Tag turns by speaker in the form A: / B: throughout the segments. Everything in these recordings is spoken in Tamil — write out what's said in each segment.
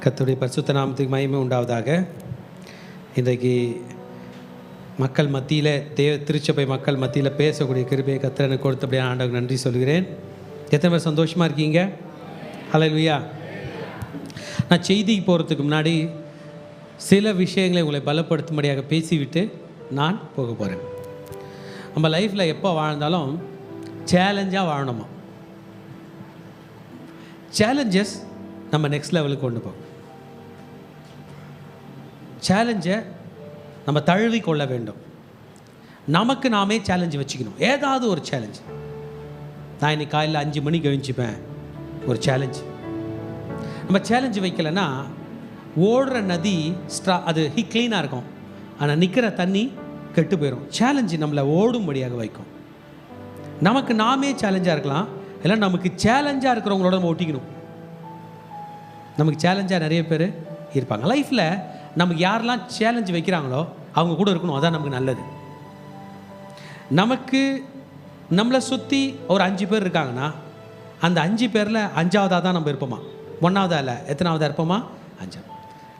A: கர்த்தருடைய பரிசுத்த நாமத்துக்கு மகிமை உண்டாவதாக. இன்றைக்கு மக்கள் மத்தியில் திருச்சபை மக்கள் மத்தியில் பேசக்கூடிய கிருபையை கர்த்தர் எனக்கு கொடுத்தபடியான ஆண்டவருக்கு நன்றி சொல்கிறேன். எத்தனை பேர் சந்தோஷமாக இருக்கீங்க? ஹல்லேலூயா. நான் செய்திக்கு போகிறதுக்கு முன்னாடி சில விஷயங்களை உங்களை பலப்படுத்தும்படியாக பேசிவிட்டு நான் போக போகிறேன். நம்ம லைஃப்பில் எப்போ வாழ்ந்தாலும் சேலஞ்சாக வாழணுமா? சேலஞ்சஸ் நம்ம நெக்ஸ்ட் லெவலுக்கு கொண்டு போகும். சேலஞ்சை நம்ம தழுவி கொள்ள வேண்டும். நமக்கு நாமே சேலஞ்சு வச்சுக்கணும். ஏதாவது ஒரு சேலஞ்சு. நான் இன்னைக்கு காலையில் 5 மணிக்கு எழுந்திப்பேன், ஒரு சேலஞ்சு. நம்ம சேலஞ்சு வைக்கலைன்னா ஓடுற நதி அது க்ளீனாக இருக்கும், ஆனால் நிற்கிற தண்ணி கெட்டு போயிடும். சேலஞ்சு நம்மளை ஓடும்படியாக வைக்கும். நமக்கு நாமே சேலஞ்சாக இருக்கலாம், இல்லை நமக்கு சேலஞ்சாக இருக்கிறவங்களோட நம்ம ஒட்டிக்கணும். நமக்கு சேலஞ்சாக நிறைய பேர் இருப்பாங்க. லைஃப்பில் நமக்கு யாரெல்லாம் சேலஞ்சு வைக்கிறாங்களோ அவங்க கூட இருக்கணும். அதான் நமக்கு நல்லது. நமக்கு நம்மளை சுற்றி ஒரு 5 பேர் இருக்காங்கன்னா அந்த 5 பேரில் 5ஆவதாக தான் நம்ம இருப்போமா? 1ஆவதா இல்லை, எத்தனாவதாக இருப்போமா? 5.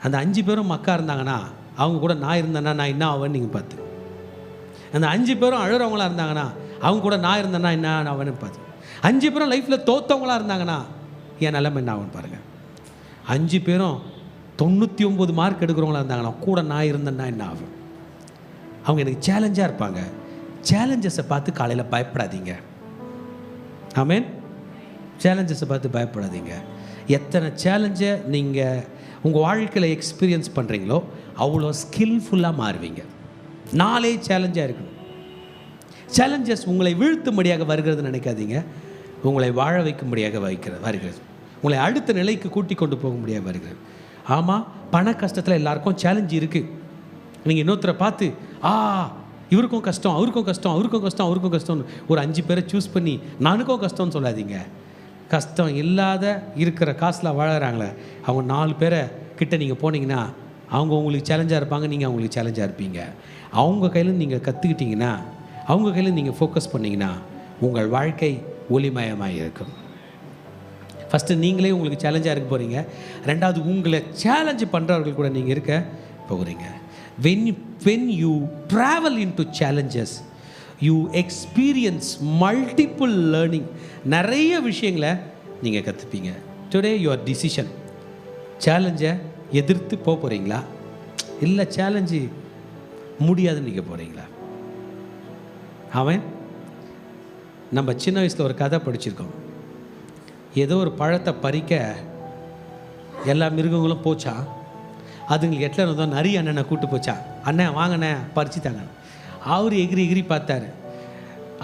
A: அந்த 5 பேரும் மக்கா இருந்தாங்கன்னா அவங்க கூட நான் இருந்தேன்னா நான் என்ன ஆவேன்னு நீங்கள் பார்த்து. அந்த 5 பேரும் அழுகிறவங்களா இருந்தாங்கன்னா அவங்க கூட நான் இருந்தேன்னா என்ன ஆவேன்னு பார்த்து. 5 பேரும் லைஃப்பில் தோற்றவங்களா இருந்தாங்கன்னா என் நிலைமை என்ன ஆகுன்னு பாருங்கள். 5 பேரும் 99 மார்க் எடுக்கிறவங்களா இருந்தாங்கன்னா கூட நான் இருந்தேன்னா என்ன ஆகும்? அவங்க எனக்கு சேலஞ்சாக இருப்பாங்க. சேலஞ்சஸை பார்த்து காலையில் பயப்படாதீங்க. ஆமேன். சேலஞ்சஸை பார்த்து பயப்படாதீங்க. எத்தனை சேலஞ்சை நீங்கள் உங்கள் வாழ்க்கையில் எக்ஸ்பீரியன்ஸ் பண்ணுறீங்களோ அவ்வளோ ஸ்கில்ஃபுல்லாக மாறுவீங்க. நாளே சேலஞ்சாக இருக்கணும். சேலஞ்சஸ் உங்களை வீழ்த்தும்படியாக வருகிறது நினைக்காதீங்க, உங்களை வாழ வைக்கும்படியாக வருகிறது. உங்களை அடுத்த நிலைக்கு கூட்டி கொண்டு போக முடியாது வருகிறது. ஆமாம், பண கஷ்டத்தில் எல்லாருக்கும் சேலஞ்சு இருக்குது. நீங்கள் இன்னொருத்தரை பார்த்து இவருக்கும் கஷ்டம், அவருக்கும் கஷ்டம், அவருக்கும் கஷ்டம், அவருக்கும் கஷ்டம்னு ஒரு 5 பேரை சூஸ் பண்ணி நானுக்கும் கஷ்டம்னு சொல்லாதீங்க. கஷ்டம் இல்லாத இருக்கிற காசில் வாழறாங்களே அவங்க 4 பேரை கிட்ட நீங்கள் போனீங்கன்னா அவங்க உங்களுக்கு சேலஞ்சாக இருப்பாங்க, நீங்கள் அவங்களுக்கு சேலஞ்சாக இருப்பீங்க. அவங்க கையில் நீங்கள் கற்றுக்கிட்டிங்கன்னா, அவங்க கையில் நீங்கள் ஃபோக்கஸ் பண்ணிங்கன்னா உங்கள் வாழ்க்கை ஒளிமயமாக இருக்கும். ஃபஸ்ட்டு நீங்களே உங்களுக்கு சேலஞ்சாக இருக்க போகிறீங்க. 2வது உங்களை சேலஞ்சு பண்ணுறவர்கள் கூட நீங்கள் இருக்க போகிறீங்க. when you travel into challenges you experience multiple learning. நிறைய விஷயங்களை நீங்கள் கற்றுப்பீங்க. Today your decision. சேலஞ்சை எதிர்த்து போக போகிறீங்களா, இல்லை சேலஞ்சு முடியாதுன்னு நீங்கள் போகிறீங்களா? அவன் நம்ம சின்ன வயசில் ஒரு கதை படிச்சிருக்கோம். ஏதோ ஒரு பழத்தை பறிக்க எல்லா மிருகங்களும் போச்சான். அதுங்களுக்கு எட்டில் இருந்தோம் நிறைய அண்ணனை கூப்பிட்டு போச்சான். அண்ணன் வாங்கண்ணே பறிச்சுத்தாங்க. அவர் எகிரி பார்த்தாரு,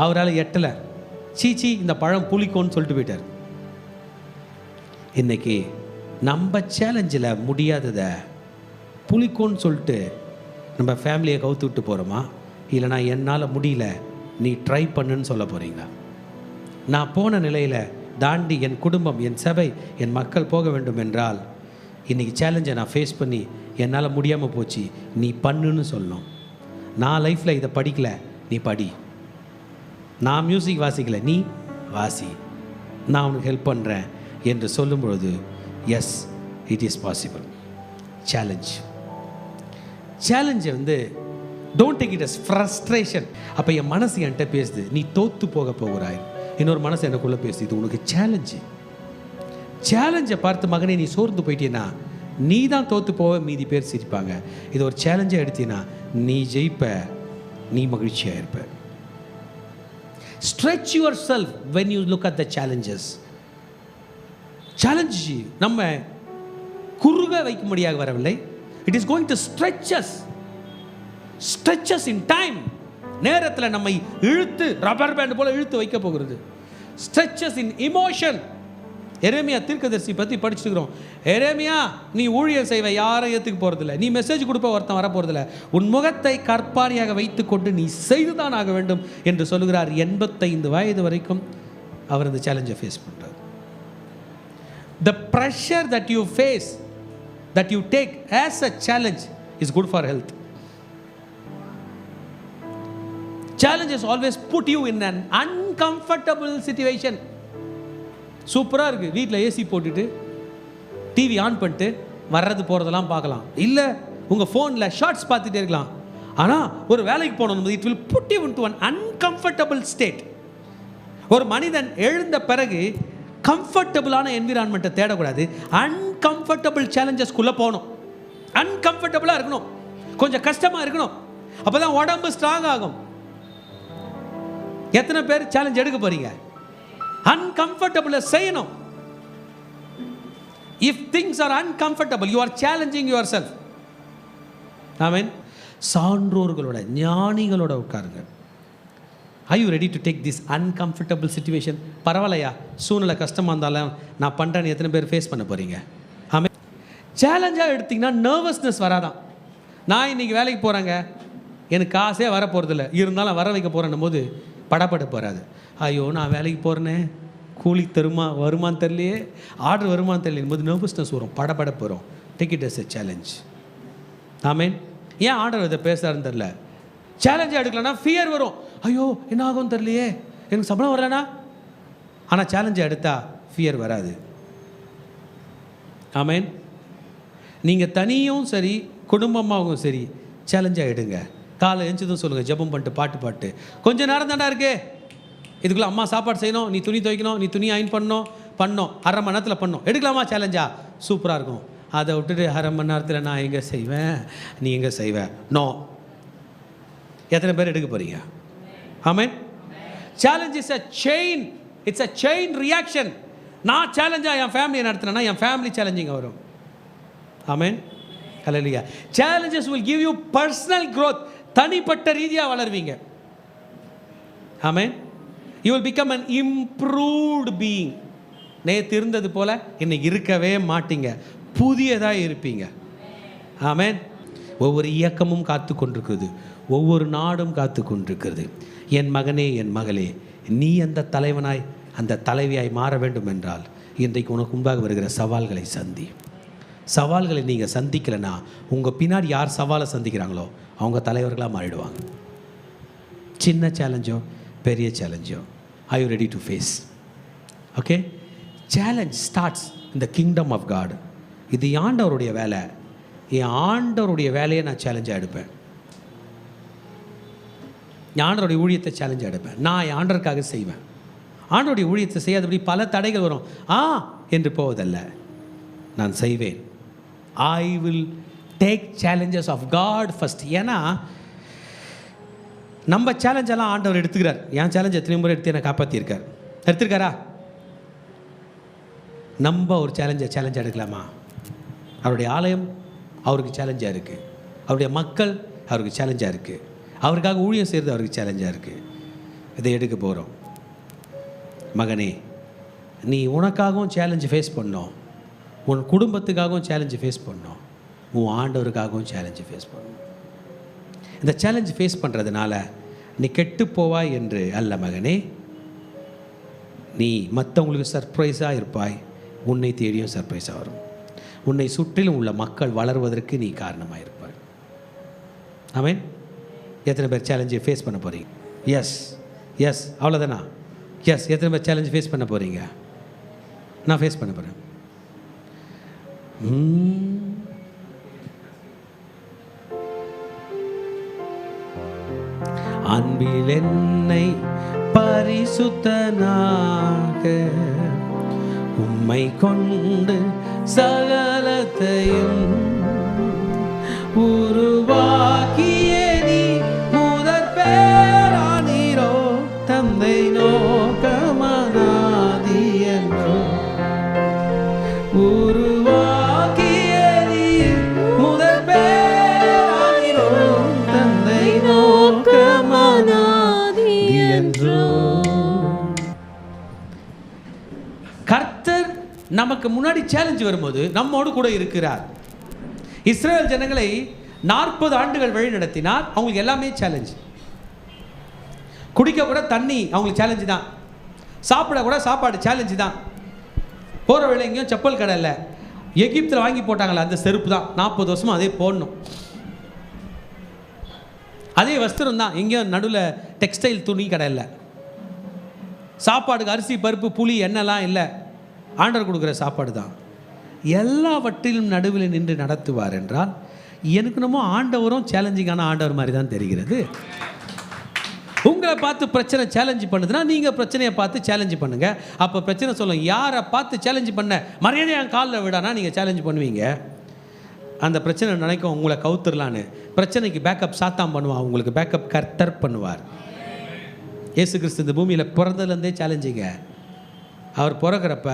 A: அவரால் எட்டலை. சீச்சி இந்த பழம் புளிக்கோன்னு சொல்லிட்டு போயிட்டார். இன்றைக்கி நம்ம சேலஞ்சில் முடியாததை புளிக்கோன்னு சொல்லிட்டு நம்ம ஃபேமிலியை கவுத்து விட்டு போகிறோமா, இல்லைனா என்னால் முடியல நீ ட்ரை பண்ணுன்னு சொல்ல போகிறீங்களா? நான் போன நிலையில் தாண்டி என் குடும்பம், என் சபை, என் மக்கள் போக வேண்டும் என்றால் இன்றைக்கி சேலஞ்சை நான் ஃபேஸ் பண்ணி என்னால் முடியாமல் போச்சு நீ பண்ணுன்னு சொல்லணும். நான் லைஃப்பில் இதை படிக்கலை, நீ படி. நான் மியூசிக் வாசிக்கலை, நீ வாசி. நான் உனக்கு ஹெல்ப் பண்ணுறேன் என்று சொல்லும் பொழுது எஸ், இட் இஸ் பாசிபிள். சேலஞ்சை don't take it as frustration. அப்போ என் மனசு என்கிட்ட பேசுது நீ தோற்று போக போகிறாய். இன்னொரு மனசு எனக்குள்ளே பேசுது இது உனக்கு சேலஞ்சு. சேலஞ்சை பார்த்து மகனே நீ சோர்ந்து போயிட்டீன்னா நீ தான் தோற்று போக, மீதி பேர் சிரிப்பாங்க. இது ஒரு சேலஞ்சாக எடுத்தீங்கன்னா நீ ஜெயிப்ப, நீ மகிழ்ச்சியாக இருப்ப. Stretch yourself when you look at the challenges. Challenge நம்ம குறுக வைக்கும்படியாக வரவில்லை. It is going to stretch us in time. நேரத்தில் நம்மை இழுத்து ரப்பர் பேண்ட் போல இழுத்து வைக்க போகிறது. stretch us in emotion. எரேமியா தீர்க்கதரிசி பற்றி படிச்சுக்கிறோம். எரேமியா நீ ஊழியம் செய்வ, யாரும் ஏற்றுக்க போகிறதில்ல. நீ மெசேஜ் கொடுப்ப, ஒருத்தன் வர போகிறதில்ல. உன் முகத்தை கற்பாரியாக வைத்துக்கொண்டு நீ செய்துதான் ஆக வேண்டும் என்று சொல்லுகிறார். 85 வயது வரைக்கும் அவர் அந்த சேலஞ்சை ஃபேஸ் பண்ணுறார். The pressure that you face, that you take as a challenge is good for health. Challenges always put you in an uncomfortable situation. சூப்பராக இருக்குது, வீட்டில் ஏசி போட்டுட்டு டிவி ஆன் பண்ணிட்டு வர்றது போகிறதெல்லாம் பார்க்கலாம், இல்லை உங்கள் ஃபோனில் ஷார்ட்ஸ் பார்த்துட்டே இருக்கலாம். ஆனால் ஒரு வேலைக்கு போகணும், it will put you into an uncomfortable state. ஒரு மனிதன் எழுந்த பிறகு கம்ஃபர்டபுளான என்விரான்மெண்ட்டை தேடக்கூடாது, அன்கம்ஃபர்டபுள் சேலஞ்சஸ்குள்ளே போகணும். அன்கம்ஃபர்டபுளாக இருக்கணும், கொஞ்சம் கஷ்டமாக இருக்கணும், அப்போ தான் உடம்பு ஸ்ட்ராங் ஆகும். எத்தனை பேர் சேலஞ்ச் எடுக்க போறீங்க? அன்கம்ஃபர்டபுளை செய்யணும். If things are uncomfortable, you are challenging yourself. ஆமென். சான்றோர்களோட, ஞானிகளோட உட்காருங்க. Are you ready to take this uncomfortable situation? பரவாயில்லையா, சூழ்நிலை கஷ்டமாக இருந்தாலும் நான் பண்ணுறேன்னு எத்தனை பேர் ஃபேஸ் பண்ண போகிறீங்க? ஆமென். சேலஞ்சாக எடுத்திங்கன்னா நர்வஸ்னஸ் வராதான். நான் இன்றைக்கி வேலைக்கு போகிறேங்க, எனக்கு காசே வர போகிறதில்ல, இருந்தாலும் வர வைக்க போகிறேன்னும் போது படப்பட போகிறாது. ஐயோ நான் வேலைக்கு போகிறேனே, கூலி வருமானு தெரியலையே, ஆர்டர் வருமானு தெரியலையும் போது நர்வஸ்னஸ் வரும், படப்பட போகிறோம். Take it as a challenge. Amen. ஏன் ஆர்டர் இதை பேசுகிறாருன்னு தெரில, சேலஞ்சாக எடுக்கலன்னா ஃபியர் வரும். ஐயோ என்ன ஆகும்னு தெரியலையே, எனக்கு சம்பளம் வரலனா. ஆனால் சேலஞ்சாக எடுத்தால் ஃபியர் வராது. ஆமேன். நீங்கள் தனியும் சரி குடும்பமாகவும் சரி சேலஞ்சாக எடுங்க. காலை எழுந்ததும் சொல்லுங்கள், ஜெபம் பண்ணிட்டு பாட்டு கொஞ்சம் நேரம் தாண்டா இருக்கு, இதுக்குள்ளே அம்மா சாப்பாடு செய்யணும், நீ துணி துவைக்கணும், நீ துணி அயன் பண்ணோம், அரை மணி நேரத்தில் பண்ணோம், எடுக்கலாமா சேலஞ்சா? சூப்பராக இருக்கும். அதை விட்டுட்டு அரை மணி நேரத்தில் நான் எங்கே செய்வேன், நீ எங்கே செய்வேன்? நோ. எத்தனை பேர் எடுக்க போகிறீங்க? Amen. Challenge is a chain, it's a chain reaction. நான் சேலஞ்சாக என் ஃபேமிலியை நடத்தினேன்னா என் ஃபேமிலி சேலஞ்சிங் வரும். Amen. Hallelujah. Challenges will give you personal growth. தனிப்பட்ட ரீதியாக வளர்வீங்க. ஆமென். You will become an improved being. நேற்று இருந்தது போல இன்னைக்கு இருக்கவே மாட்டீங்க, புதியதாக இருப்பீங்க. ஆமென். ஒவ்வொரு இயக்கமும் காத்து கொண்டிருக்கிறது, ஒவ்வொரு நாடும் காத்து கொண்டிருக்கிறது. என் மகனே, என் மகளே, நீ அந்த தலைவனாய் அந்த தலைவியாய் மாற வேண்டும் என்றால் இன்றைக்கு உனக்கு முன்பாக வருகிற சவால்களை சந்தி. சவால்களை நீங்கள் சந்திக்கலைன்னா உங்கள் பின்னாடி யார் சவாலை சந்திக்கிறாங்களோ அவங்க தலைவர்களாக மாறிடுவாங்க. சின்ன சேலஞ்சோ பெரிய சேலஞ்சோ, are you ready to face? Okay? Challenge starts in the kingdom of God. இது ஆண்டவருடைய வேலை. என் ஆண்டவருடைய வேலையை நான் சேலஞ்சாக எடுப்பேன். ஆண்டவருடைய ஊழியத்தை சேலஞ்சாக எடுப்பேன். நான் என் ஆண்டவருக்காக செய்வேன். ஆண்டவருடைய ஊழியத்தை செய்யாதபடி பல தடைகள் வரும், என்று போவதல்ல, நான் செய்வேன். I will take challenges of God first. ஏன்னா நம்ம சேலஞ்செல்லாம் ஆண்டவர் எடுத்துக்கிறார். என் சேலஞ்ச் எத்தனை முறை எடுத்து என்னை காப்பாற்றியிருக்கார், எடுத்துருக்காரா? நம்ம ஒரு சேலஞ்சாக எடுக்கலாமா? அவருடைய ஆலயம் அவருக்கு சேலஞ்சாக இருக்குது, அவருடைய மக்கள் அவருக்கு சேலஞ்சாக இருக்குது, அவருக்காக ஊழியம் செய்கிறது அவருக்கு சேலஞ்சாக இருக்குது. இதை எடுக்க போகிறோம். மகனே, நீ உனக்காகவும் சேலஞ்சு ஃபேஸ் பண்ணோம், உன் குடும்பத்துக்காகவும் சேலஞ்சு ஃபேஸ் பண்ணோம், உன் ஆண்டவருக்காகவும் சேலஞ்சு ஃபேஸ் பண்ணணும். இந்த சேலஞ்சு ஃபேஸ் பண்ணுறதுனால நீ கெட்டு போவாய் என்று அல்ல மகனே, நீ மற்றவங்களுக்கு சர்ப்ரைஸாக இருப்பாய், உன்னை தேடியும் சர்ப்ரைஸாக வரும். உன்னை சுற்றிலும் உள்ள மக்கள் வளர்வதற்கு நீ காரணமாக இருப்பாய். ஆமென். எத்தனை பேர் சேலஞ்சை ஃபேஸ் பண்ண போகிறீங்க? எஸ் அவ்வளோதானா? எத்தனை பேர் சேலஞ்சு ஃபேஸ் பண்ண போகிறீங்க? நான் ஃபேஸ் பண்ண போகிறேன். அன்பில் என்னை பரிசுத்தனாக உம்மை கொண்டு சகலத்தையும் உருவாக்கிய நீ முதற் பேரானீரோ, தந்தை நோக்கமனாதி என்றோ உருவாக்கிய நீ முதற் பேரானீரோ, தந்தை நோக்கமனாதி என்றோ. கர்த்தர் நமக்கு முன்னாடி சேலஞ்ச் வரும்போது நம்மோடு கூட இருக்கிறார். இஸ்ரேல் ஜனங்களை 40 ஆண்டுகள் வழி நடத்தினார். அவங்களுக்கு எல்லாமே சேலஞ்ச். குடிக்க கூட தண்ணி அவங்களுக்கு சேலஞ்சு தான், சாப்பிட கூட சாப்பாடு சேலஞ்சு தான். போகிற வேலை எங்கேயும் செப்பல் கடை இல்லை, எகிப்தில் வாங்கி போட்டாங்களே அந்த செருப்பு தான் 40 வருஷமாக அதே போடணும். அதே வஸ்திரம் தான், எங்கேயும் நடுவில் டெக்ஸ்டைல் துணி கடை இல்லை. சாப்பாடுக்கு அரிசி பருப்பு புளி எண்ணெய்லாம் இல்லை, ஆண்டவர் கொடுக்குற சாப்பாடு தான். எல்லாவற்றிலும் நடுவில் நின்று நடத்துவார் என்றால் எனக்கு நம்ம ஆண்டவரும் சேலஞ்சிங்கான ஆண்டவர் மாதிரி தான் தெரிகிறது. உங்களை பார்த்து பிரச்சனை சேலஞ்சு பண்ணுதுன்னா நீங்கள் பிரச்சனையை பார்த்து சேலஞ்சு பண்ணுங்க. அப்போ பிரச்சனை சொல்லுங்க, யாரை பார்த்து சேலஞ்சு பண்ண மரியாதை என் காலில் விடானா நீங்கள் சேலஞ்சு பண்ணுவீங்க. அந்த பிரச்சனை நினைக்கும் உங்களை கவுத்துடலான்னு. பிரச்சனைக்கு பேக்கப் சாத்தான் பண்ணுவான், உங்களுக்கு பேக்கப் கர்த்தர் பண்ணுவார். இயேசு கிறிஸ்து இந்த பூமியில் பிறந்ததுலேருந்தே சேலஞ்சிங்க. அவர் பிறக்கிறப்ப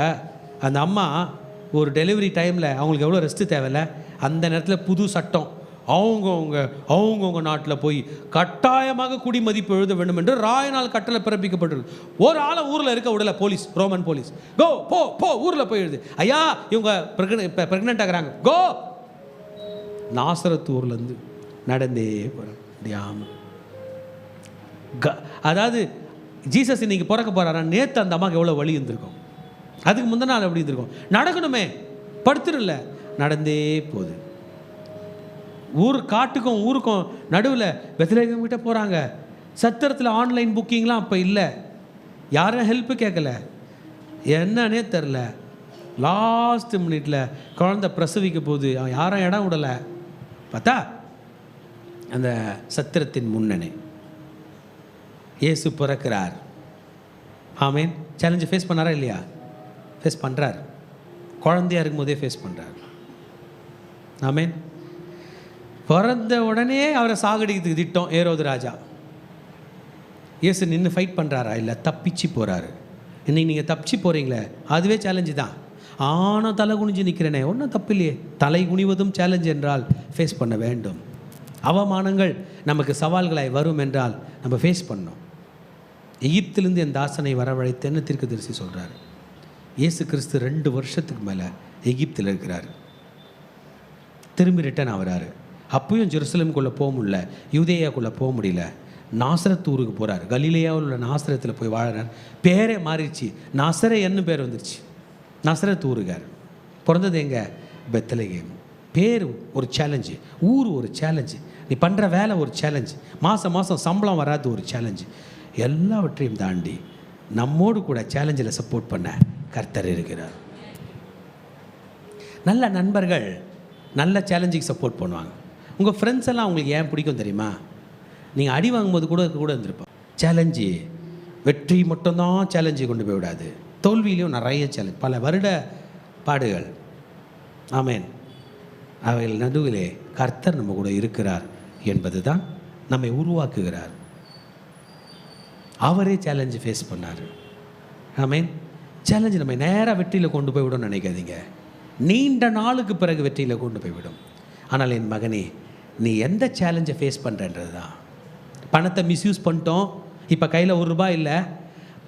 A: அந்த அம்மா ஒரு டெலிவரி டைமில் அவங்களுக்கு எவ்வளோ ரெஸ்ட்டு தேவையில்ல, அந்த நேரத்தில் புது சட்டம் அவங்கவுங்க நாட்டில் போய் கட்டாயமாக குடிமதிப்பு எழுத வேண்டும் என்று ராயனால் கட்டளை பிறப்பிக்கப்பட்டது. ஒரு ஆளை ஊரில் இருக்க விடலை போலீஸ், ரோமன் போலீஸ். கோ போ போ ஊரில் போய் எழுது. ஐயா இவங்க ப்ரெக்னென்ட் ஆகிறாங்க, கோ. நாசரத்து ஊர்லேருந்து நடந்தே போகிறாங்க. அதாவது ஜீசஸ் இன்னைக்கு பிறக்க போகிறாரா, நேற்று அந்த அம்மாவுக்கு எவ்வளோ வலி இருந்திருக்கும், அதுக்கு முந்தின நாள் எப்படி இருந்திருக்கும். நடக்கணுமே, படுத்துருல, நடந்தே போகுது. காட்டுக்கும் ஊருக்கும் நடுவில் பெத்லகேம் கிட்ட போகிறாங்க. சத்திரத்தில் ஆன்லைன் புக்கிங்லாம் அப்போ இல்லை, யாரும் ஹெல்ப்பு கேட்கல, என்னன்னே தெரில. லாஸ்ட் மினிட்ல குழந்தை பிரசவிக்க போகுது, யாரும் இடம் விடலை. பார்த்தா அந்த சத்திரத்தின் முன்னணி இயேசு பிறக்கிறார். ஆமேன். சேலஞ்சு ஃபேஸ் பண்ணாரா இல்லையா? ஃபேஸ் பண்ணுறார். குழந்தையா இருக்கும்போதே ஃபேஸ் பண்ணுறார். ஆமேன். பிறந்த உடனே அவரை சாகடிக்கிறதுக்கு திட்டம் ஏரோது ராஜா. இயேசு நின்று ஃபைட் பண்ணுறாரா? இல்லை, தப்பிச்சு போகிறாரு. இன்றைக்கி நீங்கள் தப்பிச்சு போகிறீங்களே, அதுவே சேலஞ்சு தான். ஆனால் தலை குனிஞ்சு நிற்கிறேனே, ஒன்றும் தப்பு இல்லையே. தலை குனிவதும் சேலஞ்சு என்றால் ஃபேஸ் பண்ண வேண்டும். அவமானங்கள் நமக்கு சவால்களாய் வரும் என்றால் நம்ம ஃபேஸ் பண்ணோம். எகிப்திலிருந்து என் தாசனை வரவழைத்தேன்னு தீர்க்கதரிசி சொல்கிறார். இயேசு கிறிஸ்து 2 வருஷத்துக்கு மேலே எகிப்தில் இருக்கிறார். திரும்பி ரிட்டர்ன் ஆகிறாரு. அப்பயும் ஜெருசலேமுக்குள்ளே போக முடியல, யூதேயாக்குள்ளே போக முடியல. நாசரத்து ஊருக்கு போகிறார். கலிலேயாவில் உள்ள நாசரத்தில் போய் வாழறார். பேரே மாறிடுச்சு, நாசரேயன்னு பேர் வந்துருச்சு. நாசரத்து ஊருக்கார். பிறந்தது எங்கே? பெத்லகேம். பேர் ஒரு சேலஞ்சு, ஊர் ஒரு சேலஞ்சு, நீ பண்ணுற வேலை ஒரு சேலஞ்சு, மாதம் மாதம் சம்பளம் வராது ஒரு சேலஞ்சு. எல்லாவற்றையும் தாண்டி நம்மோடு கூட சேலஞ்சில் சப்போர்ட் பண்ண கர்த்தர் இருக்கிறார். நல்ல நண்பர்கள் நல்ல சேலஞ்சுக்கு சப்போர்ட் பண்ணுவாங்க. உங்கள் ஃப்ரெண்ட்ஸ் எல்லாம் உங்களுக்கு ஏன் பிடிக்கும் தெரியுமா? நீங்கள் அடி வாங்கும்போது கூட இருந்திருப்போம். சேலஞ்சு வெற்றி மட்டும்தான் சேலஞ்சு கொண்டு போய் விடாது, தோல்வியிலையும் நிறைய சேலஞ்ச், பல வருட பாடுகள். ஆமேன். அவைகள் நடுவிலே கர்த்தர் நம்ம கூட இருக்கிறார் என்பது தான் நம்மை உருவாக்குகிறார். அவரே சேலஞ்சு ஃபேஸ் பண்ணார். ஆமேன். சேலஞ்சு நம்ம நேராக வெற்றியில் கொண்டு போய் விடும்னு நினைக்காதீங்க. நீண்ட நாளுக்கு பிறகு வெற்றியில் கொண்டு போய்விடும். ஆனால் என் மகனே, நீ எந்த சேலஞ்சை ஃபேஸ் பண்ணுறன்றது தான். பணத்தை மிஸ்யூஸ் பண்ணிட்டோம், இப்போ கையில் ₹1 இல்லை.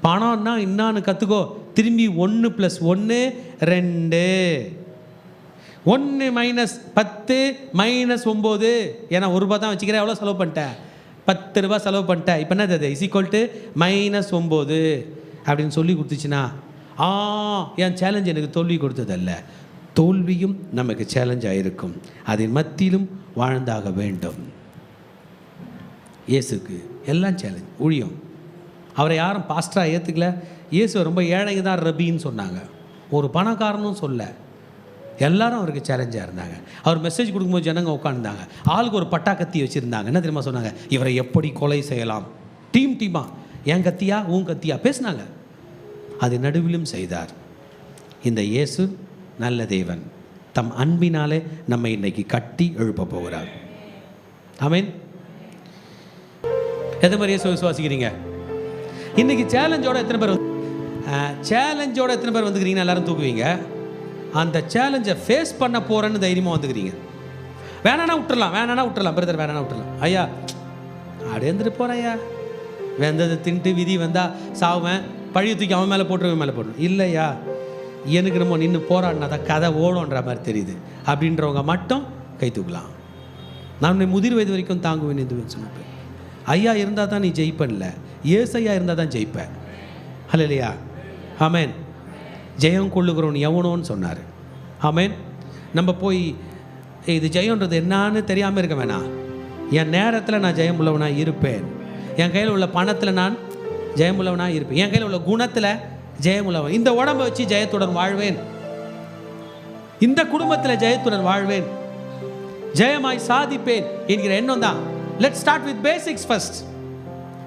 A: பணம்னா என்னான்னு கற்றுக்கோ. திரும்பி 1 + 1 2, 1 - 10 - 9. ஏன்னா ₹1 தான் வச்சுக்கிறேன், எவ்வளோ செலவு பண்ணிட்டேன்? ₹10 செலவு பண்ணிட்டேன். இப்போ என்ன அது =-9 அப்படின்னு சொல்லி கொடுத்துச்சுன்னா, என் சேலஞ்ச் எனக்கு தோல்வி கொடுத்ததல்ல, தோல்வியும் நமக்கு சேலஞ்சாக இருக்கும். அதன் மத்தியிலும் வாழ்ந்தாக வேண்டும். இயேசுக்கு எல்லாம் சேலஞ்ச். ஊழியம், அவரை யாரும் பாஸ்டராக ஏற்றுக்கல. இயேசு ரொம்ப ஏழைங்க தான் ரபின்னு சொன்னாங்க, ஒரு பணக்காரனும் சொல்ல. எல்லாரும் அவருக்கு சேலஞ்சாக இருந்தாங்க. அவர் மெசேஜ் கொடுக்கும்போது ஜனங்க உட்காந்துருந்தாங்க. ஆளுக்கு ஒரு பட்டா கத்தி வச்சுருந்தாங்க. என்ன தெரியுமா சொன்னாங்க? இவரை எப்படி கொலை செய்யலாம். டீமாக என் கத்தியா உன் கத்தியா பேசினாங்க. அது நடுவிலும் செய்தார். இந்த இயேசு நல்ல தேவன், தம் அன்பினாலே நம்மை இன்னைக்கு கட்டி எழுப்ப போகிறார். ஆமேன். எது மாதிரி இயேசு விசுவாசிக்கிறீங்க? இன்னைக்கு சேலஞ்சோட எத்தனை பேர் வந்துக்கிறீங்க? எல்லாரும் தூக்குவீங்க. அந்த சேலஞ்சை ஃபேஸ் பண்ண போகிறேன்னு தைரியமாக வந்துக்கிறீங்க. வேணானா விட்டுறலாம் பிரதர், வேணானா விட்டுறலாம். ஐயா அடைந்துட்டு போகிறேன் ஐயா, வெந்ததை தின்ட்டு விதி வந்தால் சாவேன், பழைய தூக்கி அவன் மேலே போட்டுருவேன். இல்லையா, எனக்கு நம்ம நின்று போராடினா தான் கதை ஓடும்ன்ற மாதிரி தெரியுது அப்படின்றவங்க மட்டும் கை தூக்கலாம். நான் முதிர் வயது வரைக்கும் தாங்குவேன் என்று சொன்னேன். ஐயா இருந்தால் தான் நீ ஜெயிப்பன்ல, ஏசையா இருந்தால் தான் ஜெயிப்பேன். அல்லையா? ஆமேன். ஜெயம் கொள்ளுகிறவன் எவனோன்னு சொன்னார். ஆமேன். நம்ம போய் இது ஜெயம்ன்றது என்னான்னு தெரியாமல் இருக்க வேணாம். என் நேரத்தில் நான் ஜெயம் உள்ளவனாக இருப்பேன். என் கையில் உள்ள பணத்தில் நான் ஜெயம் உள்ளவனாக இருப்பேன். என் கையில் உள்ள குணத்தில் ஜெயம் உள்ளவன். இந்த உடம்பை வச்சு ஜெயத்துடன் வாழ்வேன். இந்த குடும்பத்தில் ஜெயத்துடன் வாழ்வேன், ஜெயமாய் சாதிப்பேன் என்கிற எண்ணம் தான். Let's start with basics first.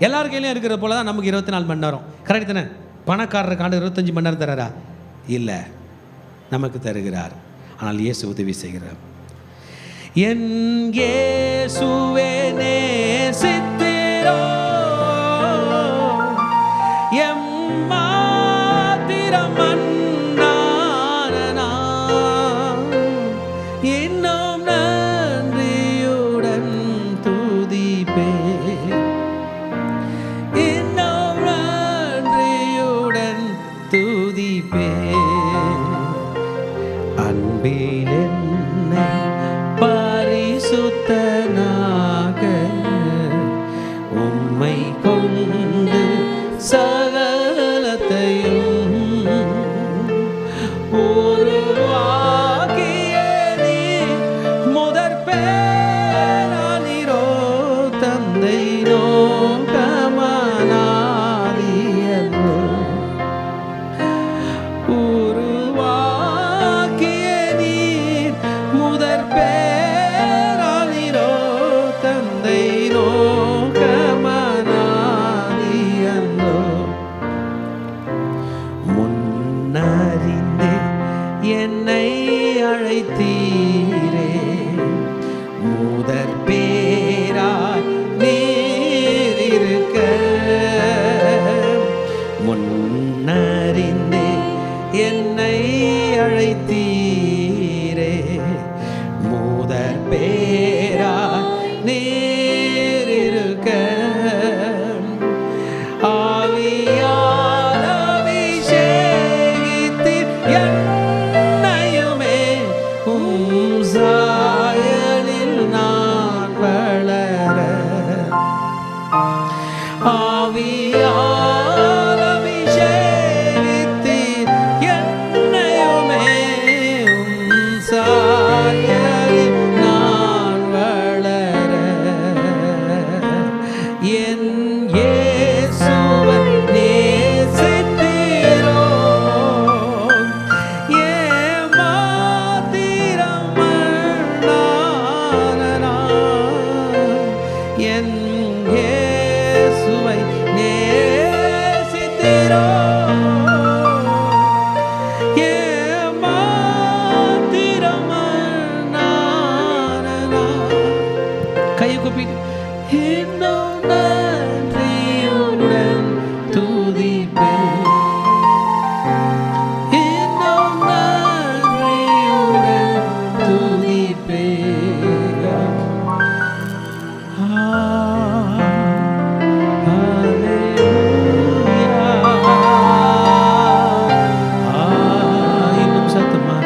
A: எல்லார் கையிலையும் இருக்கிற போல தான் நமக்கு 24 மணி நேரம். கரெக்ட் தானே? பணக்காரருக்கான 25 மணி நேரம் தராரா? இல்லை, நமக்கு தருகிறார். ஆனால் இயேசு உதவி செய்கிறார். என் இயேசுவே நேசித்தீரோ, எம்மாத்திரம் அன்னானா, இன்னும் நன்றியுடன் துதிப்பேன், இன்னும் நன்றியுடன் துதிப்பேன். அன்பில் என்னை பரிசுத்தனாக உம்மை கொண்டு சகலத்தையும் உருவாக்கிய நீர் முதற் பேரானீரோ, தந்தை நோக்கமானாதியோ. உருவாக்கிய நீர் முதற் பேரானீரோ, தந்தை நோக்கமானாதியோ. முன்னறிந்தே என்னை அழைத்தீரே, முதற் பேராய் நீர் இருக்க. முன்னறிந்தே என்னை அழைத்தீரே, முதற் பேராய் நீர் இருக்க. ஆவியால் அபிஷேகித்தீர் என்னையுமே, உம் சாயலில் நான் வளர. ஆவியால் அபிஷேகித்தீர் என்னையுமே, உம் சாயலில் நான் வளர. என் இயேசுவை நேசித்தீரோ, ஏமாத்திரம் அன்னானா. என் இயேசுவை நேசித்தீரோ, ஏமாத்திரம் அன்னானா. கையை கூப்பிட்டு இன்னும் நன்றியுடன் துதிப்பேன், இன்னும் நன்றியுடன் துதிப்பேன். இன்னும் சத்தமாக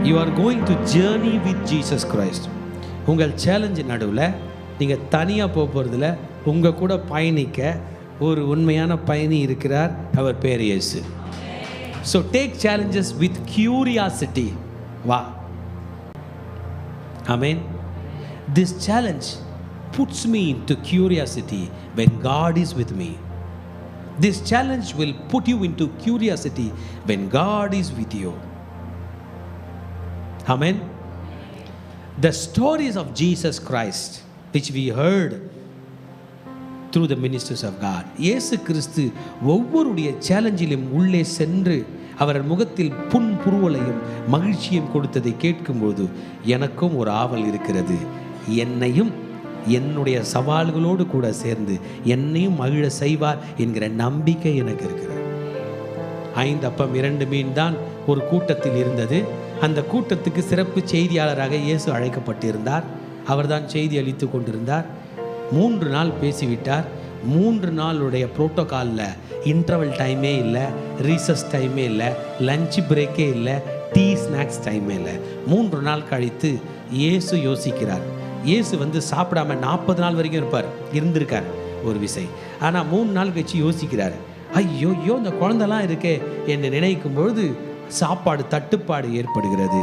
A: You are going to journey with Jesus Christ. உங்கள் சேலஞ்சு நடுவில் நீங்கள் தனியாக போகிறதில்ல, உங்கள் கூட பயணிக்க ஒரு உண்மையான பயணி இருக்கிறார். அவர் பேர் இயேசு. So take challenges with curiosity. வா. ஆமென். This challenge puts me into curiosity when God is with me. This challenge will put you into curiosity when God is with you. Amen. The stories of Jesus Christ which we heard through the ministers of God. இயேசு கிறிஸ்து ஒவ்வொருடைய சேலஞ்சிலும் உள்ளே சென்று அவர் முகத்தில் புன்புருவலையும் மகிழ்ச்சியும் கொடுத்ததை கேட்கும்போது எனக்கும் ஒரு ஆவல் இருக்கிறது. என்னையும் என்னுடைய சவால்களோடு கூட சேர்ந்து என்னையும் மகிழ செய்வார் என்கிற நம்பிக்கை எனக்கு இருக்கிறது. 5 அப்பம் 2 மீன் தான் ஒரு கூட்டத்தில் இருந்தது. அந்த கூட்டத்துக்கு சிறப்பு செய்தியாளராக இயேசு அழைக்கப்பட்டிருந்தார். அவர்தான் செய்தி அளித்து கொண்டிருந்தார். 3 நாள் பேசிவிட்டார். 3 நாளுடைய புரோட்டோகாலில் இன்டர்வல் டைமே இல்லை, ரீசஸ் டைமே இல்லை, லஞ்ச் பிரேக்கே இல்லை, டீ ஸ்நாக்ஸ் டைமே இல்லை. 3 நாள் கழித்து இயேசு யோசிக்கிறார். இயேசு சாப்பிடாம 40 நாள் வரைக்கும் இருந்திருக்கார் ஒரு விசை. ஆனால் 3 நாள் கழிச்சு யோசிக்கிறார், ஐயோ இந்த குழந்தெல்லாம் இருக்கே என்று நினைக்கும் பொழுது சாப்பாடு தட்டுப்பாடு ஏற்படுகிறது.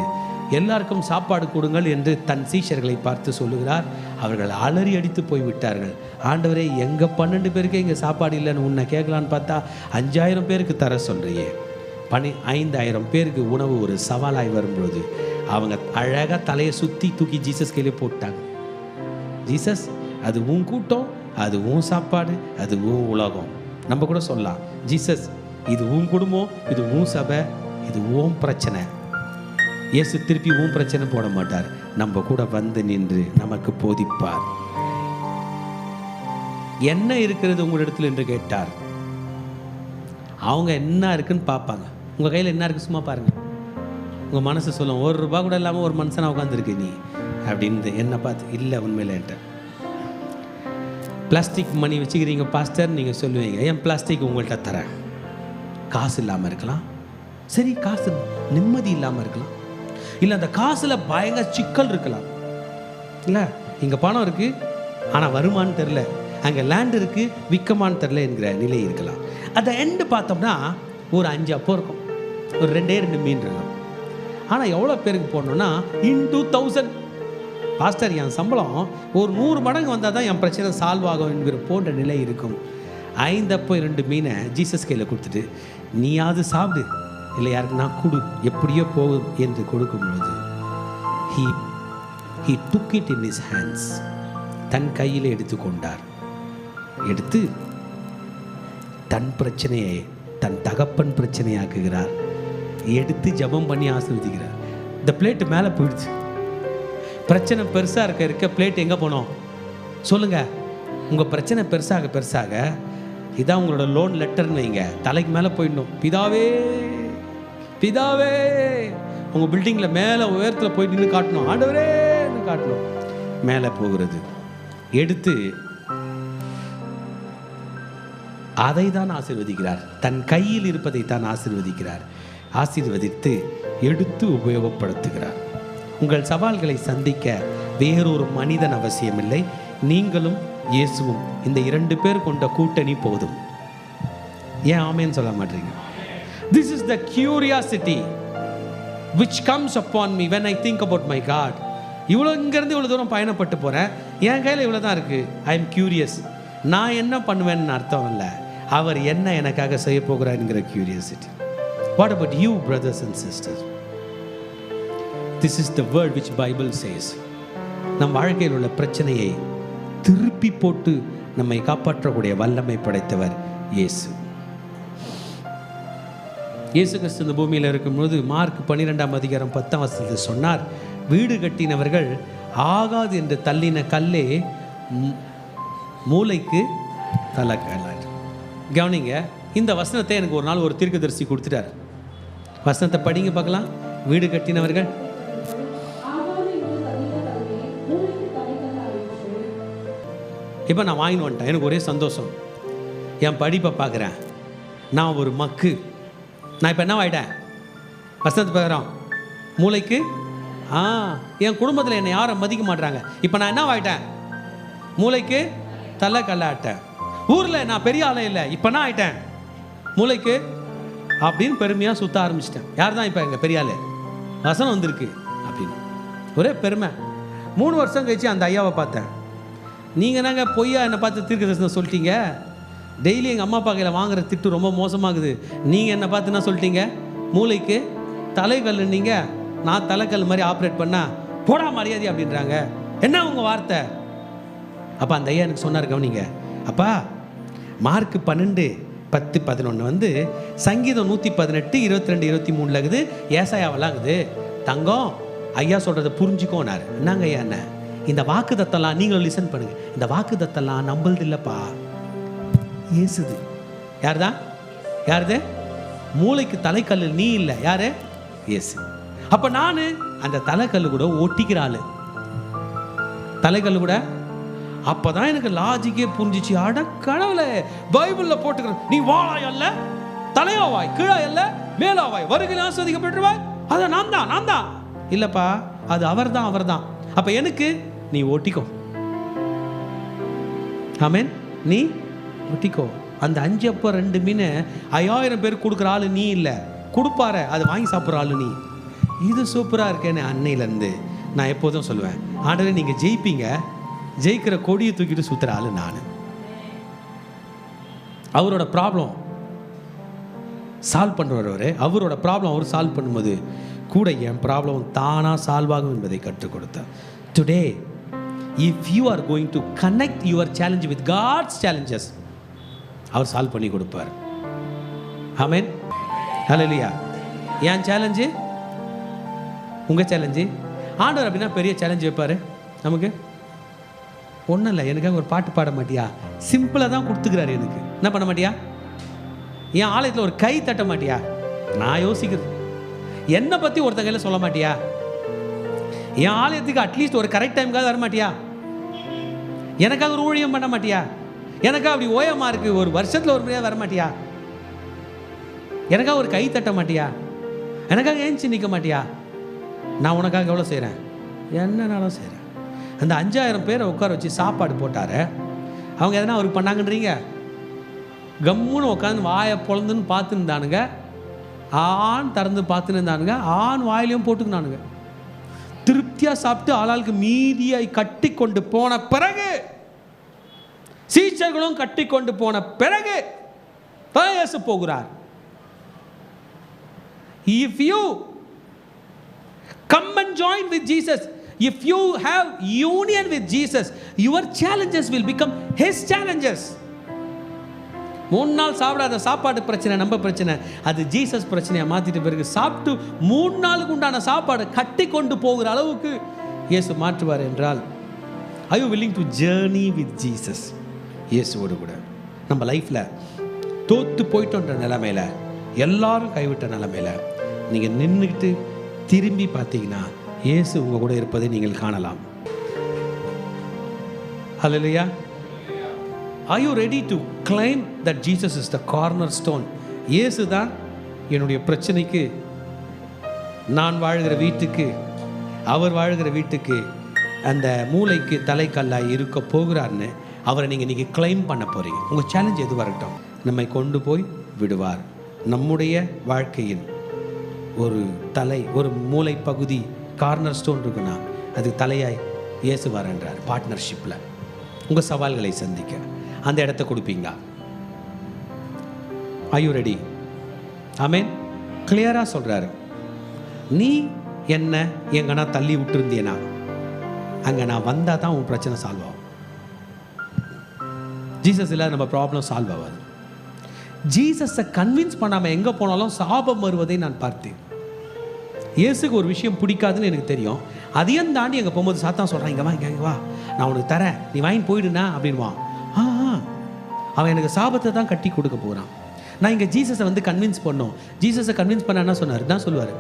A: எல்லாருக்கும் சாப்பாடு கொடுங்கள் என்று தன் சீஷர்களை பார்த்து சொல்லுகிறார். அவர்கள் அலறி அடித்து போய்விட்டார்கள். ஆண்டவரே, எங்கள் 12 பேருக்கு இங்கே சாப்பாடு இல்லைன்னு உன்னை கேட்கலான்னு பார்த்தா 5000 பேருக்கு தர சொல்கிறியே. 5000 பேருக்கு உணவு ஒரு சவாலாய் வரும்பொழுது அவங்க அழகாக தலையை சுற்றி தூக்கி ஜீசஸ் கையிலே போட்டாங்க. ஜீசஸ், அது உன் கூட்டம், அது உன் சாப்பாடு, அது உன் உலகம். நம்ம கூட சொல்லலாம், ஜீசஸ் இது உன் குடும்பம், இது உன் சபை, இது உன் பிரச்சனை. இயேசு திருப்பி உன் பிரச்சனை போட மாட்டார். நம்ம கூட வந்து நின்று நமக்கு போதிப்பார். என்ன இருக்கிறது உங்களிடத்தில் என்று கேட்டார். அவங்க என்ன இருக்குன்னு பார்ப்பாங்க. உங்கள் கையில் என்ன இருக்குது சும்மா பாருங்கள். உங்கள் மனசு சொல்லும், 1 ரூபா கூட இல்லாமல் ஒரு மனுஷனாக உட்காந்துருக்கு நீ அப்படின்னு. என்ன பார்த்து இல்லை, உண்மையில் என்கிட்ட பிளாஸ்டிக் மணி வச்சுக்கிறீங்க பாஸ்டர், நீங்கள் சொல்லுவீங்க, என் பிளாஸ்டிக் உங்கள்கிட்ட தரேன். காசு இல்லாமல் இருக்கலாம், சரி, காசு நிம்மதி இல்லாமல் இருக்கலாம், இல்லை அந்த காசில் பயங்கர சிக்கல் இருக்கலாம், இல்லை இங்கே பணம் இருக்குது ஆனால் வருமானு தெரில, அங்கே லேண்ட் இருக்குது விற்கமானு தெரில என்கிற நிலை இருக்கலாம். அந்த எண்டு பார்த்தோம்னா ஒரு 5 அப்பம் இருக்கும், ஒரு 2 மீன் இருக்கும். ஆனால் எவ்வளோ பேருக்கு போடணும்னா into 1000. பாஸ்டர், என் சம்பளம் ஒரு 100 மடங்கு வந்தால் தான் என் பிரச்சனை சால்வ் ஆகும் என்கிற போன்ற நிலை இருக்கும். 5 அப்பம் 2 மீனை ஜீசஸ் கையில் கொடுத்துட்டு, நீயாவது சாப்பிடு, இல்லை யாருக்கு நான் கொடு, எப்படியோ போகும் என்று கொடுக்கும்பொழுது he took it in his hands. தன் கையில் எடுத்துக்கொண்டார். எடுத்து தன் பிரச்சனையை தன் தகப்பன் பிரச்சனையாக்குகிறார். எடுத்து ஜபம் பண்ணி ஆசீர்வதிக்கிறார். இந்த பிளேட்டு மேலே போயிடுச்சு. பிரச்சனை பெருசாக இருக்க பிளேட் எங்கே போனோம் சொல்லுங்கள். உங்கள் பிரச்சனை பெருசாக இதான் உங்களோட லோன் லெட்டர்னு வைங்க, தலைக்கு மேலே போயிடணும். பிதாவே பிதாவே, உங்கள் பில்டிங்கில் மேலே உயரத்தில் போயிட்டு நின்று காட்டணும், ஆண்டவரேன்னு காட்டணும். மேலே போகிறது. எடுத்து அதை தான் ஆசீர்வதிக்கிறார். தன் கையில் இருப்பதை தான் ஆசீர்வதிக்கிறார். ஆசீர்வதித்து எடுத்து உபயோகப்படுத்துகிறார். உங்கள் சவால்களை சந்திக்க வேறொரு மனிதன் அவசியமில்லை. நீங்களும் இயேசுவும், இந்த 2 பேர் கொண்ட கூட்டணி போதும். ஏன் ஆமேன்னு சொல்ல மாட்டீங்க? This is the curiosity which comes upon me when I think about my God. இங்கேருந்து இவ்வளோ தூரம் பயணப்பட்டு போகிறேன், என் கையில் இவ்வளோ தான் இருக்குது. I am curious. நான் என்ன பண்ணுவேன்னு அர்த்தம் இல்லை, அவர் என்ன எனக்காக செய்ய போகிறாருங்கிற curiosity. What about you, brothers and sisters? This is the word which Bible says. நம் வாழ்க்கையில் உள்ள பிரச்சனையை திருப்பி போட்டு நம்மை காப்பாற்றக்கூடிய வல்லமை படைத்தவர் இயேசு. இயேசு கிறிஸ்து இந்த பூமியில் இருக்கும்போது மார்க் 12ஆம் அதிகாரம் 10ஆம் வசனத்தில் சொன்னார், வீடு கட்டினவர்கள் ஆகாது என்று தள்ளின கல்லே மூளைக்கு தலக்கல்லார். கவனிங்க, இந்த வசனத்தை எனக்கு ஒரு நாள் ஒரு தீர்க்கதரிசி கொடுத்துட்டார். வசனத்தை படிங்க பார்க்கலாம். வீடு கட்டினவர்கள் இப்போ நான் வாங்கின்னு வந்துட்டேன். எனக்கு ஒரே சந்தோஷம். என் படிப்பை பார்க்குறேன், நான் ஒரு மக்கு. நான் இப்போ என்ன ஆகிட்டேன்? வசனத்தை பார்க்குறோம், மூளைக்கு என் குடும்பத்தில் என்னை யாரும் மதிக்க மாட்டுறாங்க. இப்போ நான் என்ன ஆகிட்டேன்? மூளைக்கு தலை கல்லாட்டேன். ஊரில் நான் பெரிய ஆளே இல்லை, இப்போ நான் ஆகிட்டேன் மூளைக்கு அப்படின்னு பெருமையாக சுற்ற ஆரம்பிச்சிட்டேன். யார் தான் இப்போ எங்கள் பெரிய ஆள்? வசனம் வந்திருக்கு அப்படின்னு ஒரே பெருமை. 3 வருஷம் கழிச்சு அந்த ஐயாவை பார்த்தேன். நீங்கள் என்னங்க பொய்யா என்னை பார்த்து தீர்க்கதரிசனம் சொல்லிட்டீங்க, டெய்லி எங்கள் அம்மா அப்பா கையில் வாங்குற திட்டு ரொம்ப மோசமாகுது, நீங்கள் என்னை பார்த்து என்ன சொல்லிட்டீங்க? மூளைக்கு தலைக்கல். நீங்கள் நான் தலைக்கல் மாதிரி ஆப்ரேட் பண்ணால் போடா மரியாதை அப்படின்றாங்க. என்ன உங்கள் வார்த்தை? அப்போ அந்த ஐயா எனக்கு சொன்னார், கவனிங்க அப்பா, மார்க் 12:10-11 சங்கீதம் 118 22 23 இருக்குது, ஏசாயாவெல்லாம் இருக்குது. தங்கம் ஐயா சொல்கிறத புரிஞ்சுக்கோனார். என்னங்க ஐயா, என்ன இந்த வாக்கு தத்தெல்லாம் நீங்களும் லிசன் பண்ணுங்க. இந்த வாக்கு தத்தெல்லாம் நம்புறது இல்லைப்பா, இயேசுது. யார் தான்? யாருது? மூளைக்கு தலைக்கல் நீ இல்லை, யாரு? இயேசு. அப்ப நான் அந்த தலைக்கல் கூட ஒட்டிக்கிற ஆளு, தலைக்கல் கூட. அப்பதான் எனக்கு லாஜிக்கே புரிஞ்சிச்சு. அட கடவுளே, பைபிள்ல போட்டுக்கிற நீ வாழாய் அல்ல தலையாவாய், கீழாய் அல்ல மேலாவாய், வருகையில் ஆசீர்வதிக்கப்பட்டிருவாய். அதான் நான் தான் இல்லப்பா, அது அவர்தான். அப்ப எனக்கு நீ ஒட்டிக்கோ. ஆமென். நீ ஒட்டிக்கோ. அந்த 5 அப்பம் 2 மீன் 5000 பேர் கொடுக்குற ஆளு நீ இல்லை, கொடுப்பாரு அது வாங்கி சாப்பிட்ற ஆளு நீ. இது சூப்பராக இருக்கேன்னு அன்னையிலேருந்து நான் எப்போதும் சொல்லுவேன், ஆண்டவரே நீங்கள் ஜெயிப்பீங்க, ஜெயிக்கிற கொடியை தூக்கிட்டு சுற்றுற ஆளு நான். அவரோட ப்ராப்ளம் சால்வ் பண்ணுறவர், அவரோட ப்ராப்ளம் அவர் சால்வ் பண்ணும்போது கூட என் ப்ராப்ளம் தானாக சால்வ் ஆகும் என்பதை கற்றுக் கொடுத்தார். Today if you are going to connect your challenge with God's challenges, அவர் சால்வ் பண்ணி கொடுப்பார். ஆமென். ஹல்லேலூயா. என் சேலஞ்சு உங்கள் சேலஞ்சு. ஆண்டவர் அப்படின்னா பெரிய சேலஞ்சு வைப்பார் நமக்கு. ஒன்றும் இல்லை, எனக்காக ஒரு பாட்டு பாட மாட்டியா? சிம்பிளாக தான் கொடுத்துக்கிறாரு. எனக்கு என்ன பண்ண மாட்டியா? என் ஆலயத்தில் ஒரு கை தட்ட மாட்டியா? நான் யோசிக்கிறது, என்னை பற்றி ஒருத்தன் கையில் சொல்ல மாட்டியா? என் ஆலயத்துக்கு அட்லீஸ்ட் ஒரு கரெக்ட் டைமுக்காக வர மாட்டியா? எனக்காக ஒரு ஊழியம் பண்ண மாட்டியா? எனக்காக அப்படி ஓயமாக இருக்குது ஒரு வருஷத்தில் ஒரு முறையாக வர மாட்டியா? எனக்காக ஒரு கை தட்ட மாட்டியா? எனக்காக ஏஞ்சி நிற்க மாட்டியா? நான் உனக்காக எவ்வளோ செய்கிறேன், என்னன்னாலும் செய்கிறேன். அந்த 5000 பேரை உட்கார வச்சு சாப்பாடு போட்டார். அவங்க எதனா அவருக்கு பண்ணாங்கன்றீங்க? கம்முன்னு உட்காந்து வாயை பொழந்துன்னு பார்த்துருந்தானுங்க, ஆண் திறந்து பார்த்துன்னு இருந்தானுங்க, ஆண் வாயிலையும் போட்டுக்கினானுங்க. திருப்தியாக சாப்பிட்டு ஆளாளுக்கு மீதியாய் கட்டி கொண்டு போன பிறகு, சீச்சர்களும் கட்டி கொண்டு போன பிறகு இயேசு போகிறார். If you come and join with Jesus, if you have union with Jesus, your challenges will become his challenges. 3 நாள் சாப்பிடாத சாப்பாடு பிரச்சனை நம்ம பிரச்சனை, அது ஜீசஸ் பிரச்சனையை மாற்றிட்டு பிறகு சாப்பிட்டு 3 நாளுக்கு உண்டான சாப்பாடு கட்டி கொண்டு போகிற அளவுக்கு இயேசு மாற்றுவார் என்றால், are you willing to journey with Jesus? இயேசுவோடு கூட நம்ம லைஃப்பில் தோற்று போயிட்டோன்ற நிலைமையில், எல்லாரும் கைவிட்ட நிலைமையில் நீங்கள் நின்றுக்கிட்டு திரும்பி பார்த்தீங்கன்னா இயேசு உங்கள் கூட இருப்பதை நீங்கள் காணலாம். ஹல்லேலூயா. Are you ready to claim that Jesus is the cornerstone? இயேசு தான் என்னுடைய பிரச்சனைக்கு, நான் வாழ்கிற வீட்டுக்கு, அவர் வாழ்கிற வீட்டுக்கு, அந்த மூளைக்கு தலைக்கல்லாய் இருக்க போகிறார்னு அவரை நீங்கள் இன்றைக்கி கிளைம் பண்ண போகிறீங்க. உங்கள் சேலஞ்ச் எது வரட்டும், நம்மை கொண்டு போய் விடுவார். நம்முடைய வாழ்க்கையின் ஒரு மூளை பகுதி கார்னர் ஸ்டோன் இருக்குன்னா அது தலையாய் இயேசு வரன்றார். பார்ட்னர்ஷிப்பில் உங்கள் சவால்களை சந்திக்க அந்த இடத்த கொடுப்பீங்களா? Are you ready? ஆமென். கிளியராக சொல்கிறாரு, நீ என்ன எங்கன்னா தள்ளி விட்டுருந்தேனா அங்கே நான் வந்தால் தான் உன் பிரச்சனை சால்வ் ஆகும். ஜீசஸ் இல்லை நம்ம ப்ராப்ளம் சால்வ் ஆகாது. ஜீசஸை கன்வின்ஸ் பண்ணாமல் எங்கே போனாலும் சாபம் வருவதை நான் பார்த்தேன். இயேசுக்கு ஒரு விஷயம் பிடிக்காதுன்னு எனக்கு தெரியும். அதையும் தாண்டி எங்கே போகும்போது சாத்தான் சொல்கிறான், இங்கே வா இங்கே வா, நான் உனக்கு தரேன், நீ வாங்கி போயிடுனா அப்படின்வான். அவன் எனக்கு சாபத்தை தான் கட்டி கொடுக்க போகிறான். நான் இங்கே ஜீசஸை வந்து கன்வின்ஸ் பண்ணோம். ஜீசஸை கன்வின்ஸ் பண்ண என்ன சொன்னார் தான் சொல்லுவார்,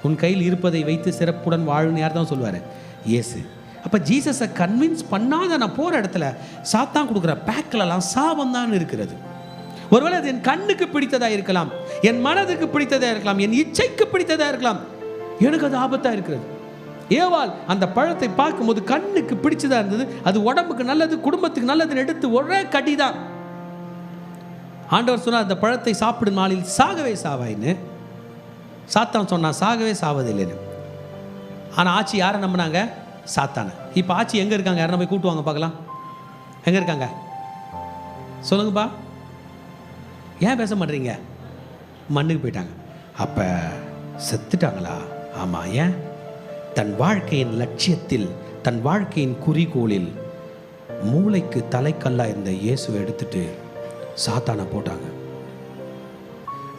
A: உன் கையில் இருப்பதை வைத்து சிறப்புடன் வாழுன்னு யார் தான் சொல்லுவார்? இயேசு. அப்போ ஜீசஸை கன்வின்ஸ் பண்ணாத நான் போகிற இடத்துல சாத்தான் கொடுக்குற பேக்கிலலாம் சாபம் தான் இருக்கிறது. ஒருவேளை அது என் கண்ணுக்கு பிடித்ததாக இருக்கலாம், என் மனதுக்கு பிடித்ததாக இருக்கலாம், என் இச்சைக்கு பிடித்ததாக இருக்கலாம், எனக்கு அது ஆபத்தாக இருக்கிறது. ஏவாள் அந்த பழத்தை பார்க்கும்போது கண்ணுக்கு பிடிச்சதாக இருந்தது, அது உடம்புக்கு நல்லது, குடும்பத்துக்கு நல்லதுன்னு எடுத்து ஒரே கடி தான். ஆண்டவர் சொன்னார், அந்த பழத்தை சாப்பிடும் நாளில் சாகவே சாவாயின்னு. சாத்தான் சொன்னான் சாகவே சாவதில்லைன்னு. ஆனால் ஆச்சி யாரை நம்பினாங்க? சாத்தான. இப்போ ஆச்சி எங்கே இருக்காங்க? யாரை போய் கூட்டுவாங்க பார்க்கலாம். எங்கே இருக்காங்க சொல்லுங்கப்பா. ஏன் பேச மாட்டீங்க? மண்ணுக்கு போயிட்டாங்க. அப்போ செத்துட்டாங்களா? ஆமாம். ஏன்? தன் வாழ்க்கையின் லட்சியத்தில், தன் வாழ்க்கையின் குறிக்கோளில் மூளைக்கு தலைக்கல்லாக இருந்த இயேசுவை எடுத்துட்டு சாத்தானை போட்டாங்க.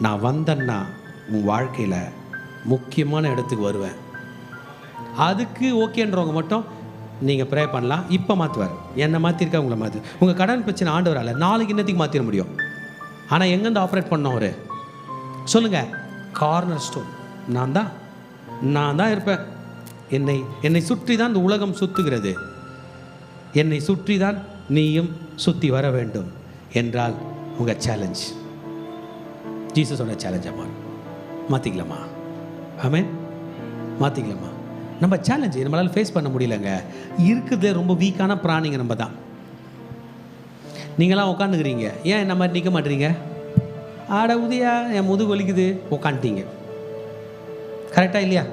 A: நான் வந்தேன்னா உன் வாழ்க்கையில் முக்கியமான இடத்துக்கு வருவேன். அதுக்கு ஓகேன்றவங்க மட்டும் நீங்கள் ப்ரே பண்ணலாம். இப்போ மாற்றுவார். என்னை மாற்றிருக்கா உங்களை மாற்று. உங்கள் கடன் பிரச்சனை ஆண்டவரால் நாளைக்கு இன்னத்துக்கு மாற்றிட முடியும். ஆனால் எங்கேருந்து ஆப்ரேட் பண்ணோம் அவர் சொல்லுங்கள்? Corner stone. நான் தான் இருப்பேன். என்னை சுற்றி தான் இந்த உலகம் சுற்றுகிறது. என்னை சுற்றி தான் நீயும் சுற்றி வர வேண்டும் என்றால் உங்கள் சேலஞ்ச் ஜீசஸோட சேலஞ்சாக மாறும். மாற்றிக்கலாமா? ஆமென். மாற்றிக்கலாமா? நம்ம சேலஞ்சு நம்மளால் ஃபேஸ் பண்ண முடியலங்க. இருக்குதே ரொம்ப வீக்கான பிராணிங்க நம்ம தான். நீங்களாம் உட்காந்துக்கிறீங்க, ஏன் என்ன மாதிரி நிற்க மாட்டீங்க? ஆட உதயா என் முதுகு வலிக்குது, உட்காந்துட்டீங்க. கரெக்டாக இல்லையா?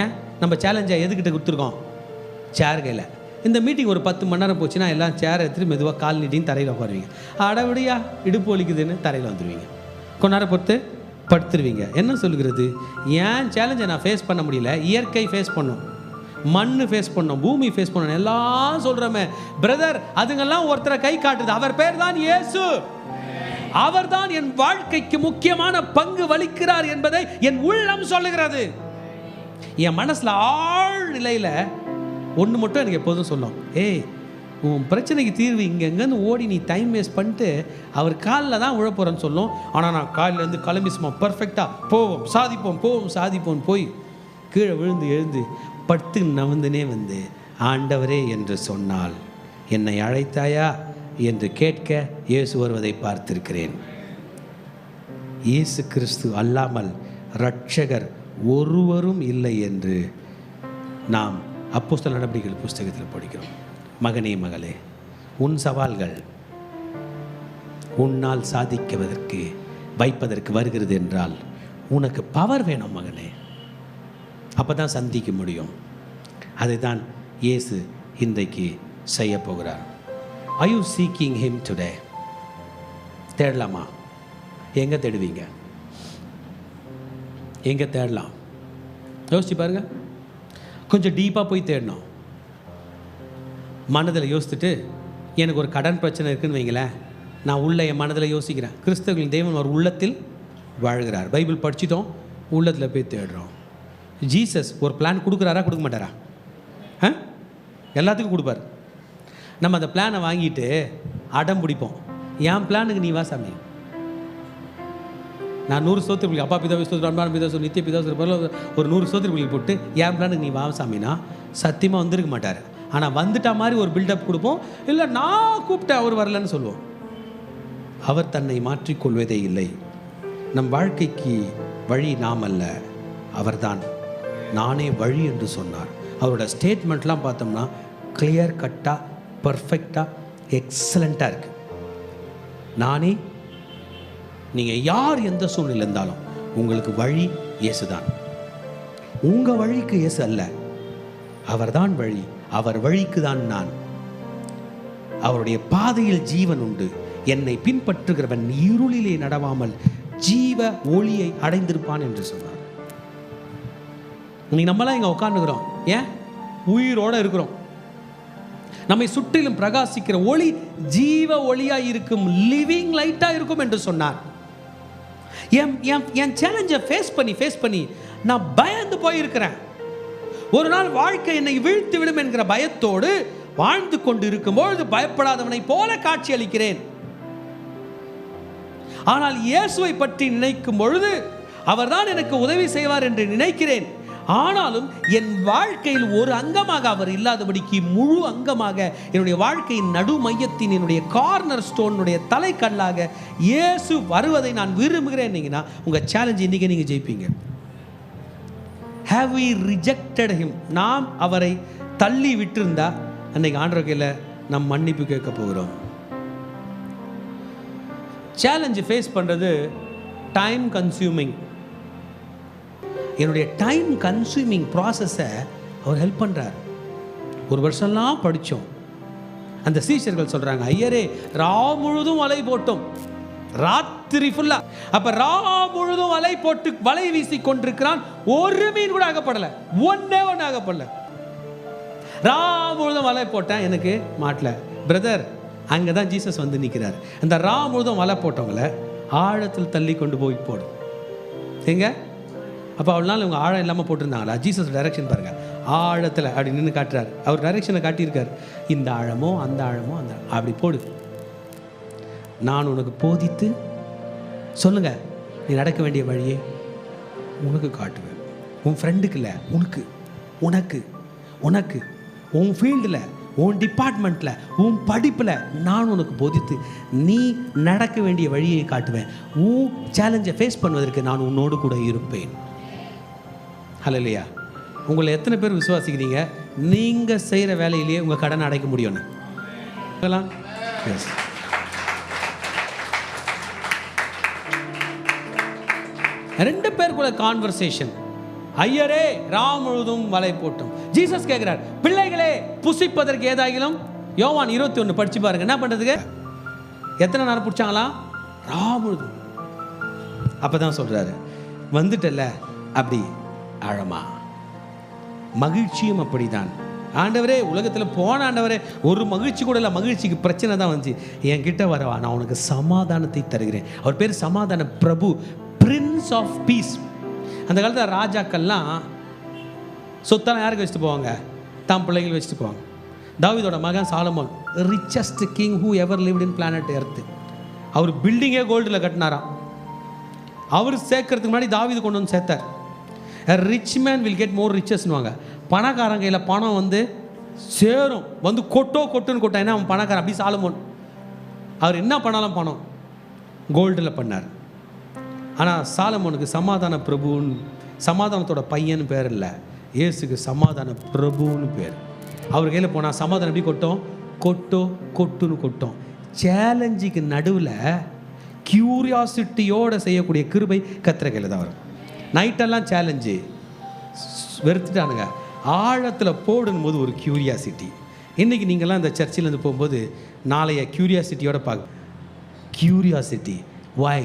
A: ஏன் நம்ம சேலஞ்சை எதுக்கிட்ட கொடுத்துருக்கோம்? சேர் கையில். இந்த மீட்டிங் ஒரு 10 மணி நேரம் போச்சுன்னா எல்லாம் சேரை எடுத்துட்டு மெதுவாக கால் நீட்டின்னு தரையில் உட்காருவீங்க. ஆட விடியா இடுப்பு வலிக்குதுன்னு தரையில் வந்துடுவீங்க. கொஞ்ச நேரம் பொறுத்து படுத்துருவீங்க. என்ன சொல்லுகிறது? ஏன் சேலஞ்சை நான் ஃபேஸ் பண்ண முடியல? இயற்கை ஃபேஸ் பண்ணும், மண் ஃபேஸ் பண்ணோம், பூமி ஃபேஸ் பண்ணணும், எல்லாம் சொல்கிறோமே பிரதர். அதுங்கெல்லாம் ஒருத்தரை கை காட்டுது. அவர் பேர் தான் இயேசு. அவர் தான் என் வாழ்க்கைக்கு முக்கியமான பங்கு வகிக்கிறார் என்பதை என் உள்ளம் சொல்லுகிறது. என் மனசில் ஆழ் நிலையில் ஒன்று மட்டும் எனக்கு எப்போதும் சொல்லும், ஏய் உன் பிரச்சனைக்கு தீர்வு இங்கே எங்கேருந்து ஓடி நீ டைம் வேஸ்ட் பண்ணிட்டு அவர் காலில் தான் உழப்போறேன்னு சொல்லும். ஆனால் நான் காலிலேருந்து கிளம்பி சும்மா பர்ஃபெக்டாக போவோம் சாதிப்போம் போய் கீழே விழுந்து எழுந்து படுத்து நவந்துனே வந்து ஆண்டவரே என்று சொன்னால் என்னை அழைத்தாயா என்று கேட்க இயேசு வருவதை பார்த்திருக்கிறேன். இயேசு கிறிஸ்து அல்லாமல் இரட்சகர் ஒருவரும் இல்லை என்று நாம் அப்போஸ்தலர் நடவடிக்கைகள் புஸ்தகத்தில் படிக்கிறோம். மகனே மகளே, உன் சவால்கள் உன்னால் சாதிக்குவதற்கு வைப்பதற்கு வருகிறது என்றால் உனக்கு பவர் வேணும் மகனே. அப்போ தான் சந்திக்க முடியும். அதை தான் இயேசு இன்றைக்கு செய்ய போகிறார். Are you seeking him today? தேடலாமா? எங்கே தேடுவீங்க? எங்கே தேடலாம்? யோசிச்சு பாருங்க. கொஞ்சம் டீப்பாக போய் தேடணும். மனதில் யோசித்துட்டு எனக்கு ஒரு கடன் பிரச்சனை இருக்குன்னு வைங்களேன், நான் உள்ள என் மனதில் யோசிக்கிறேன். கிறிஸ்தவர்களின் தெய்வம் அவர் உள்ளத்தில் வாழ்கிறார். பைபிள் படிச்சிட்டோம், உள்ளத்தில் போய் தேடுறோம். ஜீசஸ் ஒரு பிளான் கொடுக்குறாரா கொடுக்க மாட்டாரா? எல்லாத்துக்கும் கொடுப்பார். நம்ம அந்த பிளானை வாங்கிட்டு அடம் பிடிப்போம். என் பிளானுக்கு நீ வா சாமி, நான் 100 ஸ்தோத்திரபலி அப்பா பிதா விஸ்தோத்திரம் அன்பான பிதா நித்திய பிதா ஒரு 100 ஸ்தோத்திரபலி போட்டு என் பிளானுக்கு நீ வா சாமினா சத்தியமாக வந்திருக்க மாட்டார். ஆனால் வந்துட்டா மாதிரி ஒரு பில்டப் கொடுப்போம். இல்லை நான் கூப்பிட்டேன் அவர் வரலன்னு சொல்லுவோம். அவர் தன்னை மாற்றிக்கொள்வதே இல்லை. நம் வாழ்க்கைக்கு வழி நாம் அல்ல, அவர்தான் நானே வழி என்று சொன்னார். அவரோட ஸ்டேட்மெண்ட்லாம் பார்த்தோம்னா கிளியர் கட்டாக பர்ஃபெக்டாக எக்ஸலண்ட்டாக இருக்குது. நானே, நீங்கள் யார் எந்த சூழ்நிலை இருந்தாலும் உங்களுக்கு வழி இயேசு தான். உங்கள் வழிக்கு இயேசு அல்ல, அவர்தான் வழி. அவர் வழிக்கு தான் நான். அவருடைய பாதையில் ஜீவன் உண்டு. என்னை பின்பற்றுகிறவன் இருளிலே நடவாமல் ஜீவ ஒளியை அடைந்திருப்பான் என்று சொன்னார். இன்னைக்கு நம்மளாம் இங்கே உட்காந்துக்கிறோம், ஏன்? உயிரோடு இருக்கிறோம். நம்மை சுற்றிலும் பிரகாசிக்கிற ஒளி ஜீவ ஒளியாக இருக்கும், லிவிங் லைட்டாக இருக்கும் என்று சொன்னார். என் சேலஞ்சை ஃபேஸ் பண்ணி நான் பயந்து போயிருக்கிறேன். ஒரு நாள் வாழ்க்கை என்னை வீழ்த்து விடும் என்கிற பயத்தோடு வாழ்ந்து கொண்டு இருக்கும்போது பயப்படாதவனை போல காட்சி அளிக்கிறேன். ஆனால் இயேசுவை பற்றி நினைக்கும் பொழுது அவர்தான் எனக்கு உதவி செய்வார் என்று நினைக்கிறேன். ஆனாலும் என் வாழ்க்கையில் ஒரு அங்கமாக அவர் இல்லாதபடிக்கு முழு அங்கமாக என்னுடைய வாழ்க்கையின் நடு மையத்தின் என்னுடைய கார்னர் ஸ்டோனுடைய தலைக்கல்லாக இயேசு வருவதை நான் விரும்புகிறேன். உங்கள் சேலஞ்ச் இன்னைக்கு நீங்கள் ஜெயிப்பீங்க. Have we rejected him? நாம் அவரை தள்ளி விட்டிருந்தா அன்னைக்கு ஆண்டவர் கையில் நாம் மன்னிப்பு கேட்க போகிறோம். சேலஞ்சு ஃபேஸ் பண்ணுறது டைம் கன்சியூமிங். என்னுடைய டைம் கன்சியூமிங் ப்ராசஸை அவர் ஹெல்ப் பண்ணுறார். ஒரு வருஷம்லாம் படித்தோம். அந்த சீஷர்கள் சொல்கிறாங்க, ஐயரே ரா முழுதும் வலை போட்டோம், ராத்திரி ஃபுல்லா. அப்ப ரா முழுதும் வலை போட்டு வலை வீசி கொண்டிருக்கிறான், ஒரு மீன் கூட அகப்படல, ஒன்னே ஒன்று அகப்படல. ரா முழுதும் வலை போட்டேன், எனக்கு மாட்டல. பிரதர், அங்கதான் ஜீசஸ் வந்து நிற்கிறார். அந்த ரா முழுதும் வலை போட்டவங்களை ஆழத்தில் தள்ளி கொண்டு போய் போடும். எங்க? அப்போ அவ்வளோ நாள் இவங்க ஆழம் இல்லாமல் போட்டிருந்தாங்களா? ஜீசஸ் டைரக்ஷன் பாருங்க, ஆழத்தில் அப்படி நின்று காட்டுறாரு. அவர் டைரக்ஷனை காட்டியிருக்கார். இந்த ஆழமோ அந்த ஆழமோ அந்த அப்படி போடு, நான் உனக்கு போதித்து சொல்லுங்கள், நீ நடக்க வேண்டிய வழியை உனக்கு காட்டுவேன். உன் ஃப்ரெண்டுக்கு இல்லை, உனக்கு உனக்கு உனக்கு உன் ஃபீல்டில், உன் டிபார்ட்மெண்ட்டில், உன் படிப்பில் நான் உனக்கு போதித்து நீ நடக்க வேண்டிய வழியை காட்டுவேன். உன் சேலஞ்சை ஃபேஸ் பண்ணுவதற்கு நான் உன்னோடு கூட இருப்பேன். ஹல்லேலூயா. உங்களை எத்தனை பேர் விசுவாசிக்கிறீங்க நீங்கள் செய்கிற வேலையிலேயே உங்கள் கடனை அடைக்க முடியும்னு? எஸ். ரெண்டு பேருக்குள்ள கான்வர்சேஷன். ஐயரே ராம் முழுதும் வலை போட்டோம். ஜீசஸ் கேட்கிறார், பிள்ளைகளே புசிப்பதற்கு ஏதாகிலும். யோவான் 21 படிச்சு பாருங்க. என்ன பண்றதுக்கு? எத்தனை நேரம் பிடிச்சாங்களா? ராம் முழுதும். அப்பதான் சொல்றாரு, வந்துட்டல அப்படி ஆழமா. மகிழ்ச்சியும் அப்படிதான். ஆண்டவரே, உலகத்தில் போன ஆண்டவரே, ஒரு மகிழ்ச்சி கூட இல்லை, மகிழ்ச்சிக்கு பிரச்சனை தான் வந்துச்சு. என்கிட்ட வரவா, நான் உனக்கு சமாதானத்தை தருகிறேன். அவர் பேர் சமாதான பிரபு, பிரின்ஸ் ஆஃப் பீஸ். அந்த காலத்தில் ராஜாக்கள்லாம் சொத்தெல்லாம் யாருக்கு வச்சுட்டு போவாங்க? தான் பிள்ளைகள் வச்சுட்டு போவாங்க. தாவீதோட மகன் சாலமோன், richest king who ever lived in planet earth. அவர் பில்டிங்கே கோல்டில் கட்டினாராம். அவர் சேர்க்கறதுக்கு முன்னாடி தாவீது கொண்டு வந்து சேர்த்தார். A rich man will get more riches-னுவாங்க. பணக்காரன் கையில் பணம் வந்து சேரும், வந்து கொட்டுன்னு கொட்டா. ஏன்னா அவன் பணக்காரன். அப்படி சாலமோன் அவர் என்ன பண்ணாலும் பணம் கோல்டில் பண்ணார். ஆனால் சாலமோனுக்கு சமாதான பிரபுன்னு, சமாதானத்தோட பையன்னு பேர் இல்லை, இயேசுக்கு சமாதான பிரபுன்னு பேர். அவர் கையில் போனால் சமாதானம் எப்படி கொட்டுன்னு கொட்டும். சேலஞ்சுக்கு நடுவில் கியூரியாசிட்டியோடு செய்யக்கூடிய கிருபை கர்த்தர் கையில் தான் வரும். நைட்டெல்லாம் சேலஞ்சு வெறுத்துட்டானுங்க, ஆழத்தில் போடும் போது ஒரு கியூரியாசிட்டி. இன்றைக்கி நீங்கள்லாம் இந்த சர்ச்சிலேருந்து போகும்போது நாளைய கியூரியாசிட்டியோட பார்க்க. Curiosity why?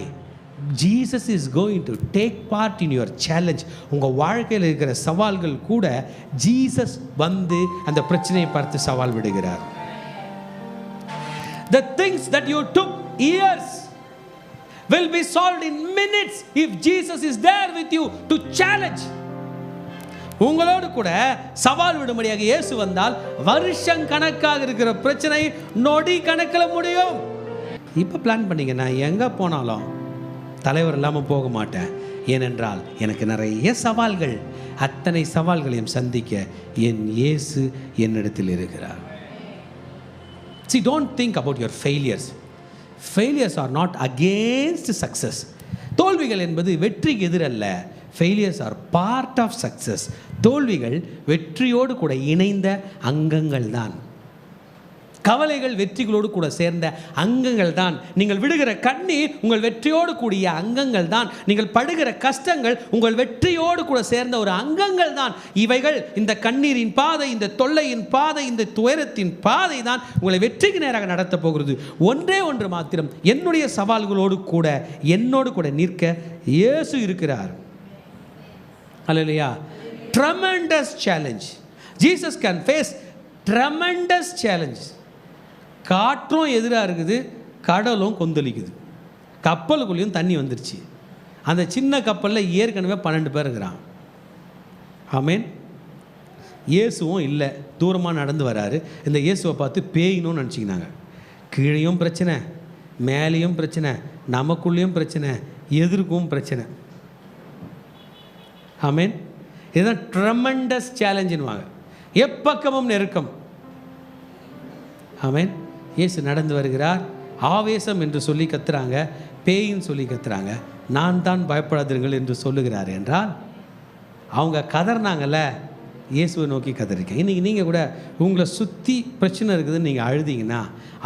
A: Jesus is going to take part in your challenge. உங்கள் வாழ்க்கையில் இருக்கிற சவால்கள் கூட ஜீசஸ் வந்து அந்த பிரச்சனையை பார்த்து சவால் விடுகிறார். The things that you took years will be solved in minutes if Jesus is there with you to challenge. உங்களோடு கூட சவால் விடும்படியாக இயேசு வந்தால் வருஷம் கணக்காக இருக்கிற பிரச்சனை நொடி கணக்கில் முடியும். இப்போ பிளான் பண்ணீங்க, நான் எங்கே போனாலும் தலைவர் இல்லாமல் போக மாட்டேன், ஏனென்றால் எனக்கு நிறைய சவால்கள், அத்தனை சவால்களையும் சந்திக்க என் இயேசு என்னிடத்தில் இருக்கிறார். See, don't think about your failures. Failures are not against success. தோல்விகள் என்பது வெற்றிக்கு எதிரல்ல. Failures are part of success. தோல்விகள் வெற்றியோடு கூட இணைந்த அங்கங்கள் தான். கவலைகள் வெற்றிகளோடு கூட சேர்ந்த அங்கங்கள் தான். நீங்கள் விடுகிற கண்ணீர் உங்கள் வெற்றியோடு கூடிய அங்கங்கள் தான். நீங்கள் படுகிற கஷ்டங்கள் உங்கள் வெற்றியோடு கூட சேர்ந்த ஒரு அங்கங்கள் தான். இவைகள், இந்த கண்ணீரின் பாதை, இந்த தொல்லையின் பாதை, இந்த துயரத்தின் பாதை தான் உங்களை வெற்றிக்கு நேராக நடத்த போகிறது. ஒன்றே ஒன்று மாத்திரம், என்னுடைய சவால்களோடு கூட என்னோடு கூட நிற்க இயேசு இருக்கிறார். ஹல்லேலூயா. Tremendous challenge. Jesus can face tremendous challenge. காற்றும் எதிராக இருக்குது, கடலும் கொந்தளிக்குது, கப்பலுக்குள்ளேயும் தண்ணி வந்துருச்சு. அந்த சின்ன கப்பலில் ஏற்கனவே 12 பேர் இருக்கிறான். ஆமேன். இயேசுவும் இல்லை, தூரமாக நடந்து வராரு. இந்த இயேசுவை பார்த்து பேயினும் நினச்சிக்கினாங்க. கீழேயும் பிரச்சனை, மேலேயும் பிரச்சனை, நமக்குள்ளேயும் பிரச்சனை, எதிர்க்கும் பிரச்சனை. ஆமேன். இதுதான் ட்ரெமெண்டஸ் சேலஞ்சுன்னுவாங்க. எப்பக்கமும் நெருக்கம். ஆமேன். இயேசு நடந்து வருகிறார். ஆவேசம் என்று சொல்லி கத்துறாங்க, பேயின்னு சொல்லி கத்துறாங்க. நான் தான் பயப்படாதீர்கள் என்று சொல்லுகிறார் என்றால் அவங்க கதறினாங்கல்ல, இயேசுவை நோக்கி கதறிக்க. இன்றைக்கி நீங்கள் கூட உங்களை சுற்றி பிரச்சனை இருக்குதுன்னு நீங்கள் அழுதிங்கன்னா,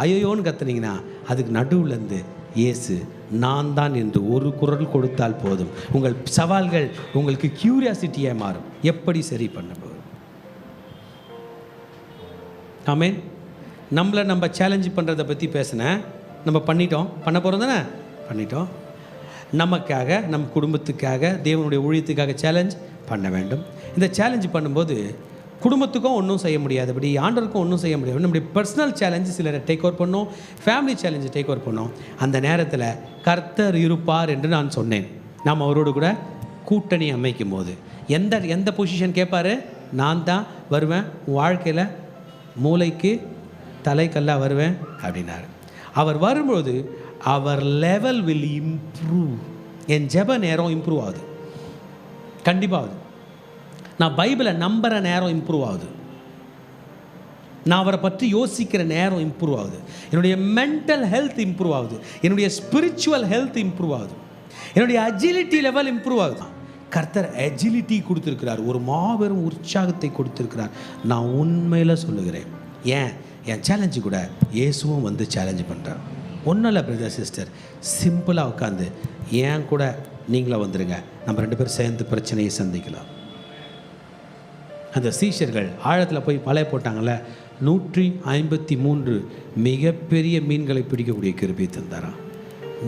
A: ஐயோன்னு கத்துனீங்கன்னா, அதுக்கு நடுவுலேருந்து இயேசு நான் தான் என்று ஒரு குரல் கொடுத்தால் போதும். உங்கள் சவால்கள் உங்களுக்கு கியூரியாசிட்டியாக மாறும். எப்படி சரி பண்ண போகுது? ஆமேன். நம்மளை நம்ம சேலஞ்சு பண்ணுறதை பற்றி பேசினேன். நம்ம பண்ணிட்டோம், பண்ண போகிறோம் தானே, பண்ணிட்டோம். நமக்காக, நம் குடும்பத்துக்காக, தேவனுடைய ஊழியத்துக்காக சேலஞ்ச் பண்ண வேண்டும். இந்த சேலஞ்சு பண்ணும்போது குடும்பத்துக்கும் ஒன்றும் செய்ய முடியாதபடி, ஆண்டவருக்கும் ஒன்றும் செய்ய முடியாது. நம்முடைய பர்சனல் சேலஞ்சு சிலரை டேக் ஓவர் பண்ணோம், ஃபேமிலி சேலஞ்சு டேக் ஓவர் பண்ணோம். அந்த நேரத்தில் கர்த்தர் இருப்பார் என்று நான் சொன்னேன். நாம் அவரோடு கூட கூட்டணி அமைக்கும் போது எந்த பொசிஷன் கேட்பார்? நான் தான் வருவேன், வாழ்க்கையில் மூளைக்கு தலைக்கல்லாக வருவேன் அப்படின்னாரு. அவர் வரும்போது அவர் லெவல் வில் இம்ப்ரூவ். என் ஜெப நேரம் இம்ப்ரூவ் ஆகுது, கண்டிப்பாக ஆகுது. நான் பைபிளை நம்புகிற நேரம் இம்ப்ரூவ் ஆகுது. நான் அவரை பற்றி யோசிக்கிற நேரம் இம்ப்ரூவ் ஆகுது. என்னுடைய மென்டல் ஹெல்த் இம்ப்ரூவ் ஆகுது. என்னுடைய ஸ்பிரிச்சுவல் ஹெல்த் இம்ப்ரூவ் ஆகுது. என்னுடைய அஜிலிட்டி லெவல் இம்ப்ரூவ் ஆகுது. கர்த்தர் அஜிலிட்டி கொடுத்துருக்கிறார், ஒரு மாபெரும் உற்சாகத்தை கொடுத்துருக்கிறார். நான் உண்மையில் சொல்லுகிறேன். என் சேலஞ்சு கூட இயேசுவும் வந்து சேலஞ்சு பண்ணுறார். ஒன்றும் இல்லை பிரதர் சிஸ்டர், சிம்பிளாக உட்காந்து ஏன் கூட நீங்களும் வந்துடுங்க, நம்ம 2 பேரும் சேர்ந்து பிரச்சனையை சந்திக்கலாம். அந்த சீஷர்கள் ஆழத்தில் போய் வலை போட்டாங்கள்ல, 153 மிகப்பெரிய மீன்களை பிடிக்கக்கூடிய கிருபை தந்தாராம்.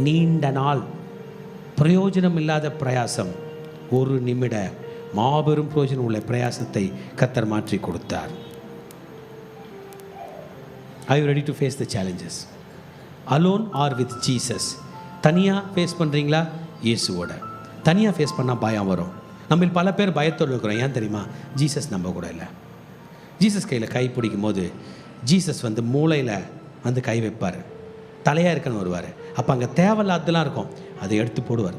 A: நீண்ட நாள் பிரயோஜனம் இல்லாத பிரயாசம், ஒரு நிமிட மாபெரும் பிரயோஜனம் உள்ள பிரயாசத்தை கர்த்தர் மாற்றி கொடுத்தார். Are you ready to face the challenges? Alone or with Jesus? தனியாக ஃபேஸ் பண்ணுறீங்களா? இயேசுவோட. தனியாக ஃபேஸ் பண்ணால் பயம் வரும். நம்ம பல பேர் பயத்தோடு இருக்கிறோம். ஏன் தெரியுமா? ஜீசஸ் நம்ம கூட இல்லை. ஜீசஸ் கையில் கை பிடிக்கும் போது ஜீசஸ் வந்து மூளையில் வந்து கை வைப்பார், தலையாக இருக்கன்னு வருவார். அப்போ அங்கே தேவையில்லாதெல்லாம் இருக்கும், அதை எடுத்து போடுவார்.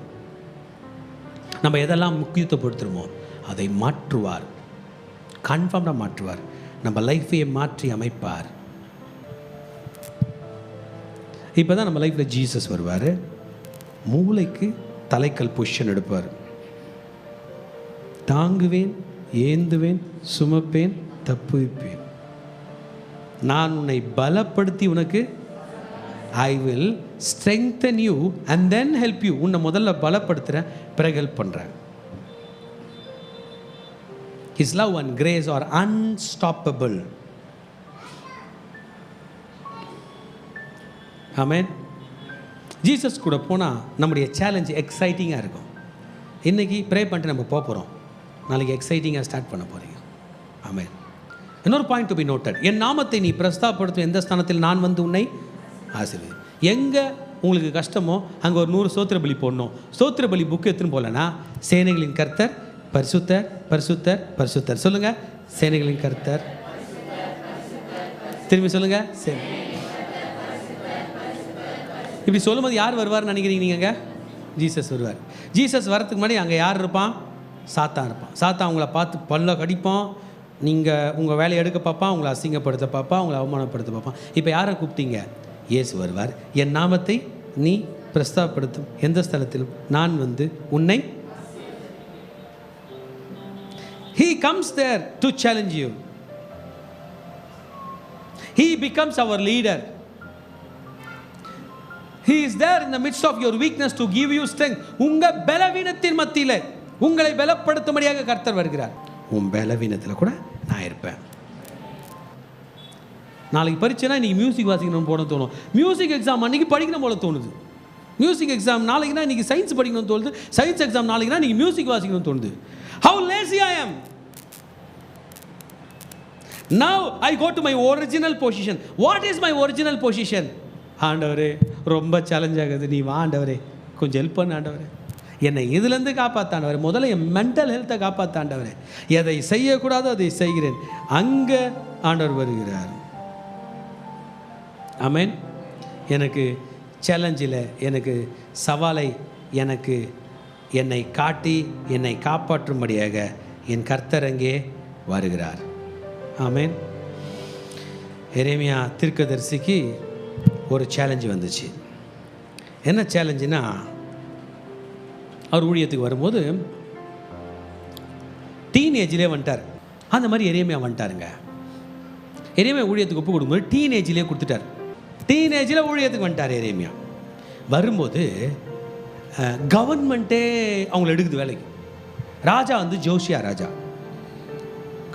A: நம்ம எதெல்லாம் முக்கியத்துவப்படுத்துகிறோமோ அதை மாற்றுவார், கன்ஃபார்மாக மாற்றுவார். நம்ம லைஃப்பையை மாற்றி அமைப்பார். இப்போ தான் நம்ம லைஃப்பில் ஜீசஸ் வருவார், மூளைக்கு தலைக்கல் பொசிஷன் எடுப்பார். தாங்குவேன், ஏந்துவேன், சுமப்பேன், தப்புவிப்பேன். நான் உன்னை பலப்படுத்தி உனக்கு I will strengthen you and then help you. உன்னை முதல்ல பலப்படுத்துகிறேன், பிறகு ஹெல்ப் பண்ணுறேன். His love and grace are unstoppable. Amen. Jesus கூட போனால் நம்முடைய சேலஞ்சு எக்ஸைட்டிங்காக இருக்கும். இன்றைக்கி ப்ரே பண்ணிட்டு நம்ம போகிறோம், நாளைக்கு எக்ஸைட்டிங்காக ஸ்டார்ட் பண்ண போகிறீங்க. ஆமென். இன்னொரு பாயிண்ட் டு பி நோட்டட், என் நாமத்தை நீ பிரஸ்தாபப்படுத்தும் எந்த ஸ்தானத்தில் நான் வந்து உன்னை ஆசீர்வதி. எங்கே உங்களுக்கு கஷ்டமோ அங்கே ஒரு 100 ஸ்தோத்திர பலி போடணும். ஸ்தோத்திர பலி புக்கு எடுத்துன்னு போகலன்னா, சேனைகளின் கர்த்தர் பரிசுத்தர் பரிசுத்தர் பரிசுத்தர் சொல்லுங்கள். சேனைகளின் கர்த்தர், திரும்பி சொல்லுங்கள். இப்படி சொல்லும்போது யார் வருவார்னு நினைக்கிறீங்க நீங்கள்? ஜீசஸ் வருவார். ஜீசஸ் வரத்துக்கு முன்னாடி அங்கே யார் இருப்பான்? சாத்தான் இருப்பான். சாத்தான் உங்களை பார்த்து பல்ல கடிப்பான், நீங்கள் உங்கள் வேலையை எடுக்க பார்ப்பான், உங்களை அசிங்கப்படுத்த பார்ப்பான், உங்களை அவமானப்படுத்த பார்ப்பான். இப்போ யாரை கூப்பிட்டீங்க? இயேசு வருவார். என் நாமத்தை நீ பிரஸ்தாபப்படுத்தும் எந்த ஸ்தலத்திலும் நான் வந்து உன்னை. He comes there to challenge you. He becomes our leader. He is there in the midst of your weakness to give you strength. உங்க பலவீனத்தின் மத்தியில் உங்களை பலப்படுத்தும்படியாக கர்த்தர் வருகிறார். உன் பலவீனத்தில் கூட நான் இருப்பேன். நாளைக்கு பரீட்சைனா இன்றைக்கி மியூசிக் வாசிக்கணும்னு போட தோணும். மியூசிக் எக்ஸாம் அன்றைக்கி படிக்கணும் போல தோணுது. மியூசிக் எக்ஸாம் நாளைக்குனா இன்றைக்கி சயின்ஸ் படிக்கணும்னு தோணுது. சயின்ஸ் எக்ஸாம் நாளைக்குனா இன்றைக்கி மியூசிக் வாசிக்கணும்னு தோணுது. How lazy I am. Now I go to my original position. What is my original position? ஆண்டவரே ரொம்ப சேலஞ்ச் ஆகுது, நீ வா ஆண்டவரே, கொஞ்சம் ஹெல்ப் பண்ண ஆண்டவரே, என்னை இதுலேருந்து காப்பாற்றாண்டவரே, முதல்ல என் மென்டல் ஹெல்த்தை காப்பாற்றாண்டவரே, எதை செய்யக்கூடாதோ அதை செய்கிறேன். அங்கே ஆண்டவர் வருகிறார். ஆமென். எனக்கு சேலஞ்சில், எனக்கு சவாலை, எனக்கு என்னை காட்டி என்னை காப்பாற்றும்படியாக என் கர்த்தர் அங்கே வருகிறார். ஆமென். எரேமியா தீர்க்கதரிசிக்கு ஒரு சேலஞ்சு வந்துச்சு. என்ன சேலஞ்சுன்னா, அவர் ஊழியத்துக்கு வரும்போது டீனேஜ்லேயே வந்துட்டார். அந்த மாதிரி எரேமியா வந்துட்டாருங்க. எரேமியா ஊழியத்துக்கு ஒப்பு கொடுக்கும்போது டீனேஜ்லேயே கொடுத்துட்டார். டீனேஜில் ஊழியத்துக்கு வந்துட்டார் எரேமியா. வரும்போது கவர்மெண்ட்டே அவங்கள எடுக்குது வேலைக்கு. ராஜா வந்து ஜோசியா ராஜா,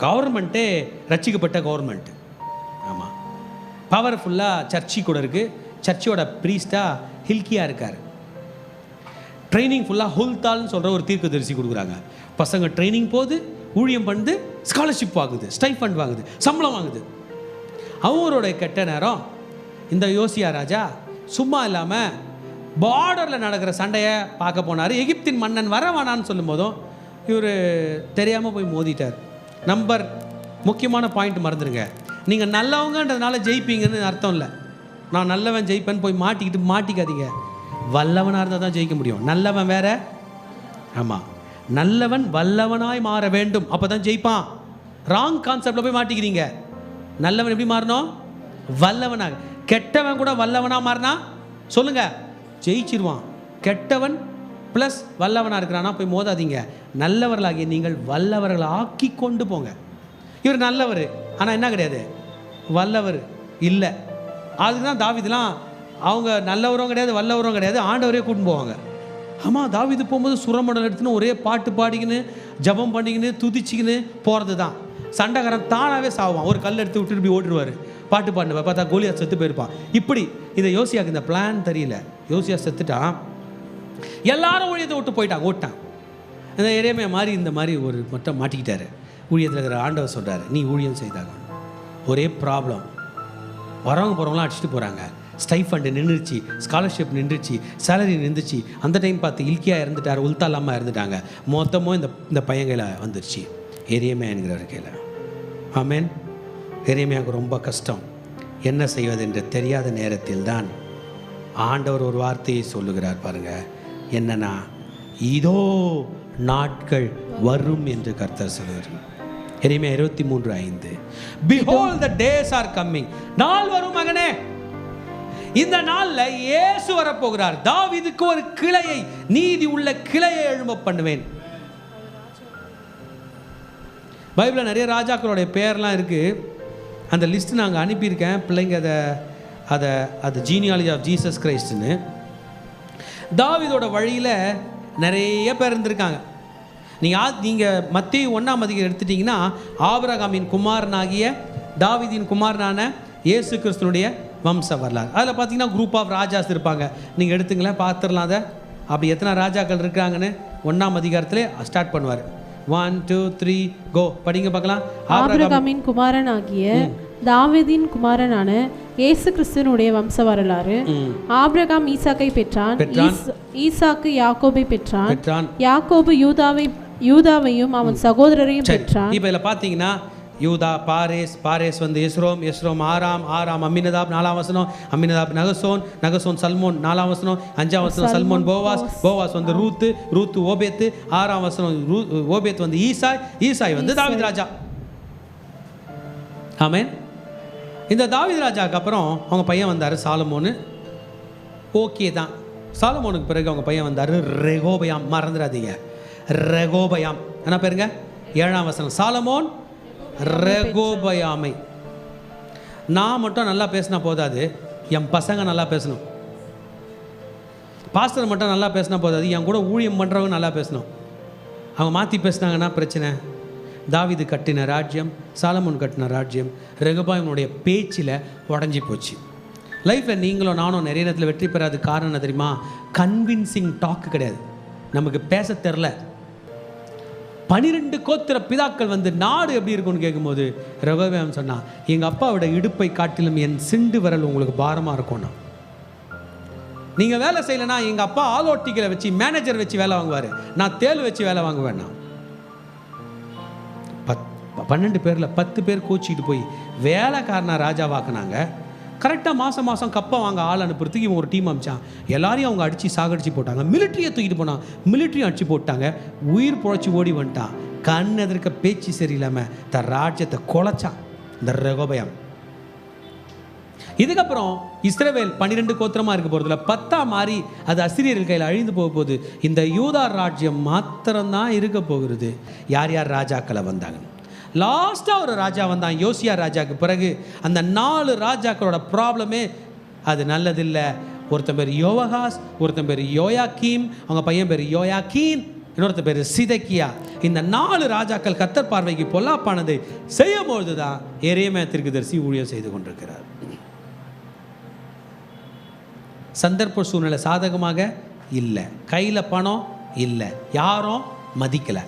A: கவர்மெண்ட்டே ரட்சிக்கப்பட்ட கவர்மெண்ட்டு. ஆமாம், பவர்ஃபுல்லாக சர்ச்சி கூட இருக்குது. சர்ச்சோட ப்ரீஸ்டாக ஹில்கியா இருக்கார். ட்ரைனிங் ஃபுல்லாக ஹுல்தால்னு சொல்கிற ஒரு தீர்க்கதரிசி கொடுக்குறாங்க. பசங்க ட்ரைனிங் போகுது, ஊழியம் பண்ணுது, ஸ்காலர்ஷிப் வாங்குது, ஸ்டைஃபண்ட் வாங்குது, சம்பளம் வாங்குது. அவரோட கெட்ட நேரம் இந்த யோசியா ராஜா சும்மா இல்லாமல் பார்டரில் நடக்கிற சண்டையை பார்க்க போனார். எகிப்தின் மன்னன் வரவானான்னு சொல்லும் போதும் இவர் தெரியாமல் போய் மோதிட்டார். நம்பர் முக்கியமான பாயிண்ட் மறந்துடுங்க, நீங்கள் நல்லவங்கன்றதுனால ஜெயிப்பீங்கன்னு அர்த்தம் இல்லை. நான் நல்லவன் ஜெயிப்பேன் போய் மாட்டிக்காதீங்க. வல்லவனாக இருந்தால் தான் ஜெயிக்க முடியும். நல்லவன் வேற, ஆமாம், நல்லவன் வல்லவனாய் மாற வேண்டும், அப்போ தான் ஜெயிப்பான். ராங் கான்செப்டில் போய் மாட்டிக்கிறீங்க. நல்லவன் எப்படி மாறணும்? வல்லவனாக. கெட்டவன் கூட வல்லவனாக மாறினா சொல்லுங்க ஜெயிச்சிருவான். கெட்டவன் ப்ளஸ் வல்லவனாக இருக்கிறானா போய் மோதாதீங்க. நல்லவர்களாகிய நீங்கள் வல்லவர்களை ஆக்கி கொண்டு போங்க. இவர் நல்லவர், ஆனால் என்ன கிடையாது, வல்லவர் இல்லை. அதுக்கு தான் தாவீதுலாம் அவங்க நல்லவரும் கிடையாது வல்லவரும் கிடையாது, ஆண்டவரே கூட்டின்னு போவாங்க. ஆமாம், தாவீது போகும்போது சுரமண்டலம் எடுத்துன்னு ஒரே பாட்டு பாடிக்கின்னு ஜபம் பண்ணிக்கின்னு துதிச்சிக்கின்னு போகிறது தான். சண்டைக்காரன் தானாகவே சாவான். ஒரு கல் எடுத்து விட்டு இப்படி ஓட்டுருவார். பாட்டு பாடினப்ப பார்த்தா கோலியாத் செத்து போயிருப்பான். இப்படி இதை யோசியாக்கு இந்த பிளான் தெரியல. யோசியா செத்துட்டான், எல்லாரும் ஊழியத்தை விட்டு போயிட்டாங்க, ஓட்டான். இந்த எரேமியா மாதிரி இந்த மாதிரி ஒரு மட்டும் மாட்டிக்கிட்டாரு. ஊழியத்தில் இருக்கிற ஆண்டவர் சொல்கிறாரு, நீ ஊழியம் செய்தாங்க. ஒரே ப்ராப்ளம், வரவங்க போகிறவங்களாம் அடிச்சுட்டு போகிறாங்க. ஸ்டைஃபண்டு நின்றுச்சு, ஸ்காலர்ஷிப் நின்றுச்சு, சேலரி நின்றுச்சு. அந்த டைம் பார்த்து இல்கியா இறந்துட்டார், உல்தா இல்லாமல் இறந்துட்டாங்க. மொத்தமும் இந்த பையன் வந்துருச்சு, எரேமியா என்கிறவர் கையில். ஆமேன். எரேமியாவுக்கு ரொம்ப கஷ்டம். என்ன செய்வது என்று தெரியாத நேரத்தில் தான் ஆண்டவர் ஒரு வார்த்தையை சொல்லுகிறார் பாருங்க. என்னன்னா, இதோ நாட்கள் வரும் என்று கர்த்தர் சொல்லுகிறார். எரேமியா 23:5. Behold the days are coming. நாள் வரும் மகனே, இந்த நாள்ல இயேசு வரப்போகிறார். தாவீதுக்கு ஒரு கிளையை, நீதி உள்ள கிளையை எழும்ப பண்ணுவேன். பைபிளில் நிறைய ராஜாக்களுடைய பேர்லாம் இருக்குது. அந்த லிஸ்ட் நாங்கள் அனுப்பியிருக்கேன் பிள்ளைங்க. அதை ஜீனியாலஜி ஆஃப் ஜீசஸ் கிரைஸ்ட்னு. தாவீதோட வழியில் நிறைய பேர் இருந்திருக்காங்க. நீங்கள் மத்தேயு 1ஆம் அதிகாரம் எடுத்துட்டிங்கன்னா, ஆபிரகாமின் குமாரனாகிய தாவீதின் குமாரனான இயேசு கிறிஸ்துனுடைய வம்ச வரலாறு. அதில் பார்த்தீங்கன்னா குரூப் ஆஃப் ராஜாஸ் இருப்பாங்க. நீங்கள் எடுத்துங்களேன், பார்த்துடலாம் அதை. அப்படி எத்தனை ராஜாக்கள் இருக்காங்கன்னு 1ஆம் அதிகாரத்திலே ஸ்டார்ட் பண்ணுவார். 1 2 3 கோ, படிங்க பார்க்கலாம்.
B: ஆபிரகாமின் குமாரனாகிய தாவீதின் குமாரனான இயேசு கிறிஸ்துவினுடைய வம்ச வரலாறு. ஆபிரகாம் ஈசாக்கை பெற்றான், ஈசாக்கு யாக்கோபை பெற்றான், யாக்கோபு யூதாவையும் அவன் சகோதரரையும் பெற்றான்.
A: இப்போ இதில் பார்த்தீங்கன்னா யூதா பாரேஸ் வந்து எஸ்ரோம் ஆராம் அம்மினதாப் 4ஆம் வசனம், அம்மினதாப் நகசோன் சல்மோன் 4ஆம் வசனம், 5ஆம் வசனம் சல்மோன் போவாஸ் வந்து ரூத்து ஓபேத்து, 6ஆம் வசனம் ஓபேத் வந்து ஈசாய் வந்து தாவீது ராஜா. ஆமென். இந்த தாவீது ராஜாவுக்கு அப்புறம் அவங்க பையன் வந்தார் சாலமோனு. ஓகே தான். சாலமோனுக்கு பிறகு அவங்க பையன் வந்தார் ரெகோபயாம். மறந்துடாதீங்க, ரெகோபயாம் என்ன பேருங்க? 7ஆம் வசனம். சாலமோன் ரெகோபயாமை. நான் மட்டும் நல்லா பேசினா போதாது, என் பசங்க நல்லா பேசணும். பாஸ்டர் மட்டும் நல்லா பேசினா போதாது, என் கூட ஊழியம் பண்ணுறவங்க நல்லா பேசணும். அவங்க மாற்றி பேசினாங்கன்னா பிரச்சனை. தாவீது கட்டின ராஜ்யம், சாலமோன் கட்டின ராஜ்யம் ரெகோபயாமுடைய பேச்சில் உடஞ்சி போச்சு. லைஃப்பில் நீங்களும் நானும் நிறைய நேரத்தில் வெற்றி பெறாது காரணம் என்ன தெரியுமா? கன்வின்சிங் டாக்கு கிடையாது. நமக்கு பேச தெரில. 12 கோத்திர பிதாக்கள் வந்து நாடு எப்படி இருக்கும்னு கேட்கும்போது ரெகோபயாம் சொன்னான், எங்கள் அப்பாவோட இடுப்பை காட்டிலும் என் சிண்டு விரல் உங்களுக்கு பாரமாக இருக்கும்னா. நீங்கள் வேலை செய்யலைன்னா எங்கள் அப்பா ஆலோட்டிகளை வச்சு மேனேஜர் வச்சு வேலை வாங்குவார், நான் தேல் வச்சு வேலை வாங்குவேன்னா. 12 பேரில் 10 பேர் கோச்சிக்கிட்டு போய் வேலைக்காரனா ராஜாவாக்குனாங்க. கரெக்டாக மாதம் கப்பை வாங்க ஆள் அனுப்புறதுக்கு இவங்க ஒரு டீம் அமிச்சான். எல்லாரையும் அவங்க அடித்து சாகடிச்சு போட்டாங்க. மிலிட்ரியை தூக்கிட்டு போனான், மிலிட்ரியும் அடிச்சு போட்டாங்க. உயிர் பொழைச்சி ஓடி வந்துட்டான். கண் எதிர்க்க பேச்சு சரியில்லாமல் தன் ராஜ்யத்தை குலைச்சான் இந்த ரெகோபயாம். இதுக்கப்புறம் இஸ்ரவேல் 12 கோத்திரமாக இருக்க போகிறதுல 10ஆ மாறி அது அசிரியர்கள் கையில் அழிந்து போக போகுது. இந்த யூதா ராஜ்யம் மாத்திரம்தான் இருக்க போகிறது. யார் யார் ராஜாக்களை வந்தாங்க? லாஸ்ட்டாக ஒரு ராஜா வந்தான், யோசியா ராஜாவுக்கு பிறகு. அந்த 4 ராஜாக்களோட ப்ராப்ளமே அது நல்லதில்லை. ஒருத்தன் பேர் யோவகாஸ், ஒருத்தன் பேர் யோயாக்கீம், அவங்க பையன் பேர் யோயாக்கீன், இன்னொருத்த பேர் சிதக்கியா. இந்த 4 ராஜாக்கள் கர்த்தர் பார்வைக்கு பொல்லாப்பானதை செய்யும் பொழுது தான் எரேமியா தீர்க்கதரிசி ஊழியம் செய்து கொண்டிருக்கிறார். சந்தர்ப்ப சூழ்நிலை சாதகமாக இல்லை, கையில் பணம் இல்லை, யாரும் மதிக்கலை,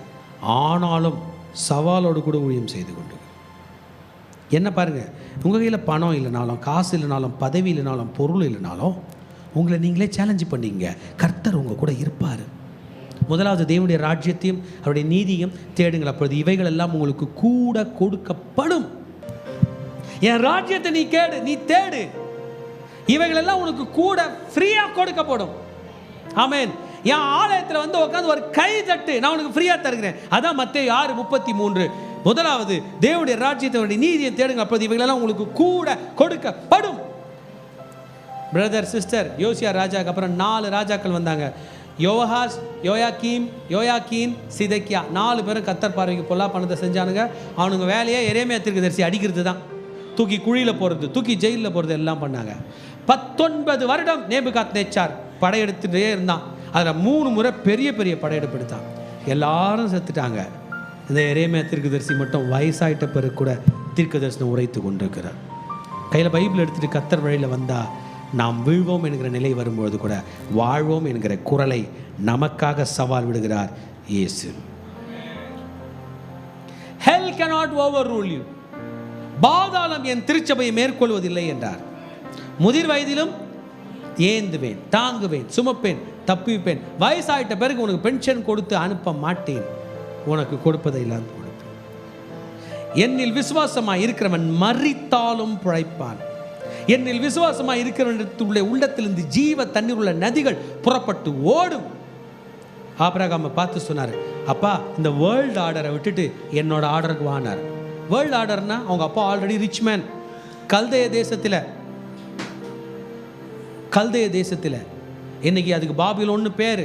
A: ஆனாலும் சவாலோடு கூட ஊழியம் செய்து கொண்டு. என்ன பாருங்கள், உங்கள் கையில் பணம் இல்லைனாலும், காசு இல்லைனாலும், பதவி இல்லைனாலும், பொருள் இல்லைனாலும் உங்களை நீங்களே சேலஞ்சு பண்ணிங்க. கர்த்தர் உங்கள் கூட இருப்பார். முதலாவது தேவனுடைய ராஜ்யத்தையும் அவருடைய நீதியும் தேடுங்கள், அப்பொழுது இவைகள் எல்லாம் உங்களுக்கு கூட கொடுக்கப்படும். என் ராஜ்யத்தை நீ தேடு. இவைகளெல்லாம் உனக்கு கூட ஃப்ரீயா கொடுக்கப்படும். ஆமென். என் ஆலயத்தில் வந்து உட்காந்து ஒரு கை தட்டு, நான் உனக்கு ஃப்ரீயா தருகிறேன். அதான் மத்தேயு 6:33. முதலாவது தேவனுடைய ராஜ்யத்தை நீதியை தேடுங்க, அப்போது இவைகளெல்லாம் உங்களுக்கு கூட கொடுக்கப்படும். பிரதர் சிஸ்டர், யோசியா ராஜாக்கு அப்புறம் 4 ராஜாக்கள் வந்தாங்க. யோவாஸ், யோயாக்கீன், சிதேக்கியா. 4 பேரும் கர்த்தர் பார்வைக்கு பொல்லா பணத்தை செஞ்சானுங்க. அவனுங்க வேலையை எரேமியா தீர்க்கதரிசி அடிக்கிறது தான். தூக்கி குழியில் போகிறது, தூக்கி ஜெயிலில் போகிறது எல்லாம் பண்ணாங்க. 19 வருடம் நேபுகாத்நேச்சார் படையெடுத்துட்டே இருந்தான். அதில் 3 முறை பெரிய பெரிய படையெடுப்பு எடுத்தான். எல்லாரும் செத்துட்டாங்க. இந்த எரேமியா தீர்க்கதரிசி மட்டும் வயசாயிட்ட பிறகு கூட தீர்க்கதரிசனம் உரைத்து கொண்டிருக்கிறார். கையில் பைபிள் எடுத்துகிட்டு கர்த்தர் வழியில் வந்தால் நாம் வீழ்வோம் என்கிற நிலை வரும்பொழுது கூட வாழ்வோம் என்கிற குரலை நமக்காக சவால் விடுகிறார் இயேசு. Hell cannot overrule you. பாதாளம் என் திருச்சபையை மேற்கொள்வதில்லை என்றார். முதிர் வயதிலும் ஏந்துவேன், தாங்குவேன், சுமப்பேன், தப்பிப்பேன். வயசாயிட்ட பிறகு உனக்கு பென்ஷன் கொடுத்து அனுப்ப மாட்டேன், உனக்கு கொடுப்பதை எல்லாம் கொடுப்பேன். என்னில் விசுவாசமாய் இருக்கிறவன் மரித்தாலும் பிழைப்பான். என்னில் விசுவாசமாய் இருக்கிறவனுடைய உள்ளத்திலிருந்து ஜீவ தண்ணீர் உள்ள நதிகள் புறப்பட்டு ஓடும். ஆபிரகாமை பார்த்து சொன்னார், அப்பா இந்த வேர்ல்டு ஆர்டரை விட்டுட்டு என்னோட ஆர்டருக்கு வானார். வேர்ல்டு ஆர்டர்னா அவங்க அப்பா ஆல்ரெடி ரிச் மேன். கல்தேய தேசத்தில் இன்னைக்கு அதுக்கு பாபிலோன்னு பேர்.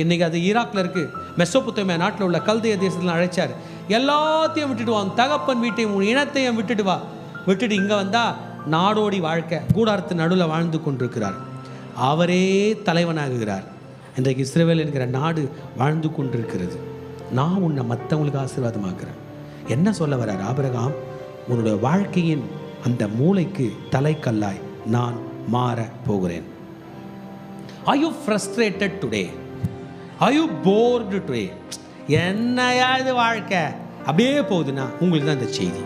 A: இன்னைக்கு அது ஈராக்கில் இருக்கு. மெசோபொத்தேமியா நாட்டில் உள்ள கல்தேய தேசத்தில் அழைச்சார். எல்லாத்தையும் விட்டுட்டு வா, தகப்பன் வீட்டையும் உன் இனத்தையும் விட்டுட்டு வா. விட்டுட்டு இங்கே வந்தா நாடோடி வாழ்க்கை, கூடாரத்து நடுவில் வாழ்ந்து கொண்டிருக்கிறார். அவரே தலைவனாகுகிறார். இன்றைக்கு இஸ்ரவேல் என்கிற நாடு வாழ்ந்து கொண்டிருக்கிறது. நான் உன்னை மற்றவங்களுக்கு ஆசீர்வாதமாக்குறேன். என்ன சொல்ல வர்றார் ஆபிரகாம்? உன்னுடைய வாழ்க்கையின் அந்த மூளைக்கு தலைக்கல்லாய் நான் மாற போகிறேன். Are you frustrated today? Are you bored today? என்னையா இது வாழ்க்கை அப்படியே போகுதுன்னா உங்களுக்கு தான் இந்த செய்தி.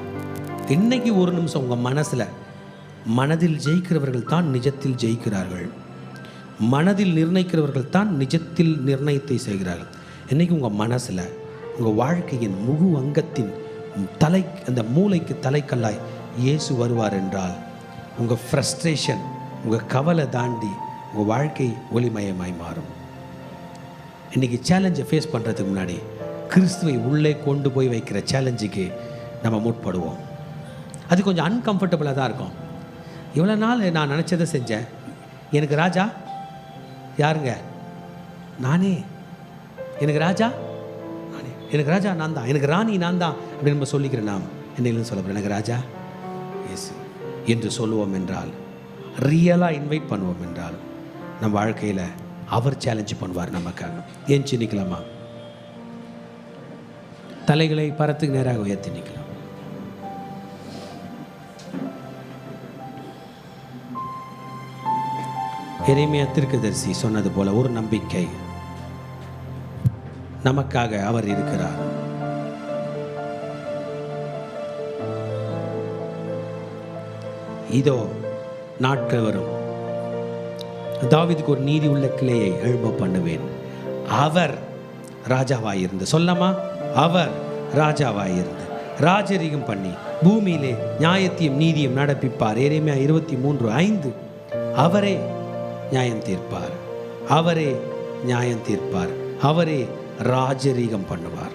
A: இன்னைக்கு ஒரு நிமிஷம் உங்கள் மனதில் ஜெயிக்கிறவர்கள் தான் நிஜத்தில் ஜெயிக்கிறார்கள். மனதில் நிர்ணயிக்கிறவர்கள் தான் நிஜத்தில் நிர்ணயத்தை செய்கிறார்கள். இன்றைக்கி உங்கள் மனசில் உங்கள் வாழ்க்கையின் முழு அங்கத்தின் அந்த மூளைக்கு தலைக்கல்லாய் இயேசு வருவார் என்றால் உங்கள் ஃப்ரஸ்ட்ரேஷன், உங்கள் கவலை தாண்டி உங்கள் வாழ்க்கை ஒளிமயமாய் மாறும். இன்றைக்கி சேலஞ்சை ஃபேஸ் பண்ணுறதுக்கு முன்னாடி கிறிஸ்துவை உள்ளே கொண்டு போய் வைக்கிற சேலஞ்சுக்கு நம்ம முற்படுவோம். அது கொஞ்சம் அன்கம்ஃபர்டபுளாக தான் இருக்கும். இவ்வளோ நாள் நான் நினச்சதை செஞ்சேன். எனக்கு ராஜா யாருங்க? நானே. எனக்கு ராஜா நானே. எனக்கு ராஜா நான் தான். எனக்கு ராணி நான் தான் அப்படின்னு நம்ம சொல்லிக்கிறேன். நாம் என்னையிலும் சொல்ல போகிறேன், எனக்கு ராஜா இயேசு என்று சொல்லுவோம் என்றால், ரியலாக இன்வைட் பண்ணுவோம் என்றால், நம்ம வாழ்க்கையில் அவர் சேலஞ்சு பண்ணுவார் நமக்காக. ஏன் நிற்கலாமா? தலைகளை பரத்துக்கு நேராக உயர்த்தி நிற்கலாம். எரேமியா தீர்க்கதரிசி சொன்னது போல ஒரு நம்பிக்கை, நமக்காக அவர் இருக்கிறார். இதோ நாட்கள் வரும், தாவீதுக்கு ஒரு நீதி உள்ள கிளையை எழும்ப பண்ணுவேன். அவர் ராஜாவாயிருந்து, சொல்லமா, அவர் ராஜாவாயிருந்து ராஜரீகம் பண்ணி பூமியிலே நியாயத்தையும் நீதியும் நடப்பிப்பார். எரேமியா 23:5. அவரே நியாயம் தீர்ப்பார், அவரே நியாயம் தீர்ப்பார், அவரே ராஜரீகம் பண்ணுவார்.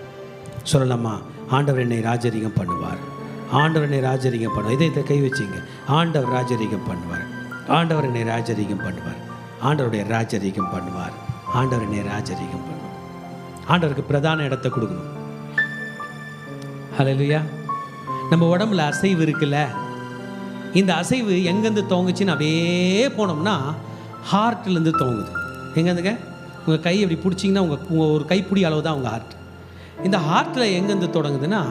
A: சொல்லலாமா? ஆண்டவர் என்னை ராஜரீகம் பண்ணுவார், ஆண்டவர் என்னை ராஜரீகம் பண்ணுவார். இதை கை வச்சிங்க. ஆண்டவர் ராஜரீகம் பண்ணுவார், ஆண்டவர் என்னை ராஜரீகம் பண்ணுவார், ஆண்டவருடைய ராஜரீகம் பண்ணுவார், ஆண்டவர் என்னை ராஜரீகம் பண்ணுவார். ஆண்டவருக்கு பிரதான இடத்தை கொடுக்கணும். ஹல்லேலூயா. நம்ம உடம்புல அசைவு இருக்குல்ல, இந்த அசைவு எங்கேருந்து தோங்குச்சின்னு அப்படியே போனோம்னா ஹார்ட்லேருந்து தோங்குது. எங்கேருந்துங்க? உங்கள் கை அப்படி பிடிச்சிங்கன்னா உங்கள் ஒரு கைப்பிடி அளவு தான் உங்கள் ஹார்ட். இந்த ஹார்ட்டில் எங்கேருந்து தொடங்குதுன்னா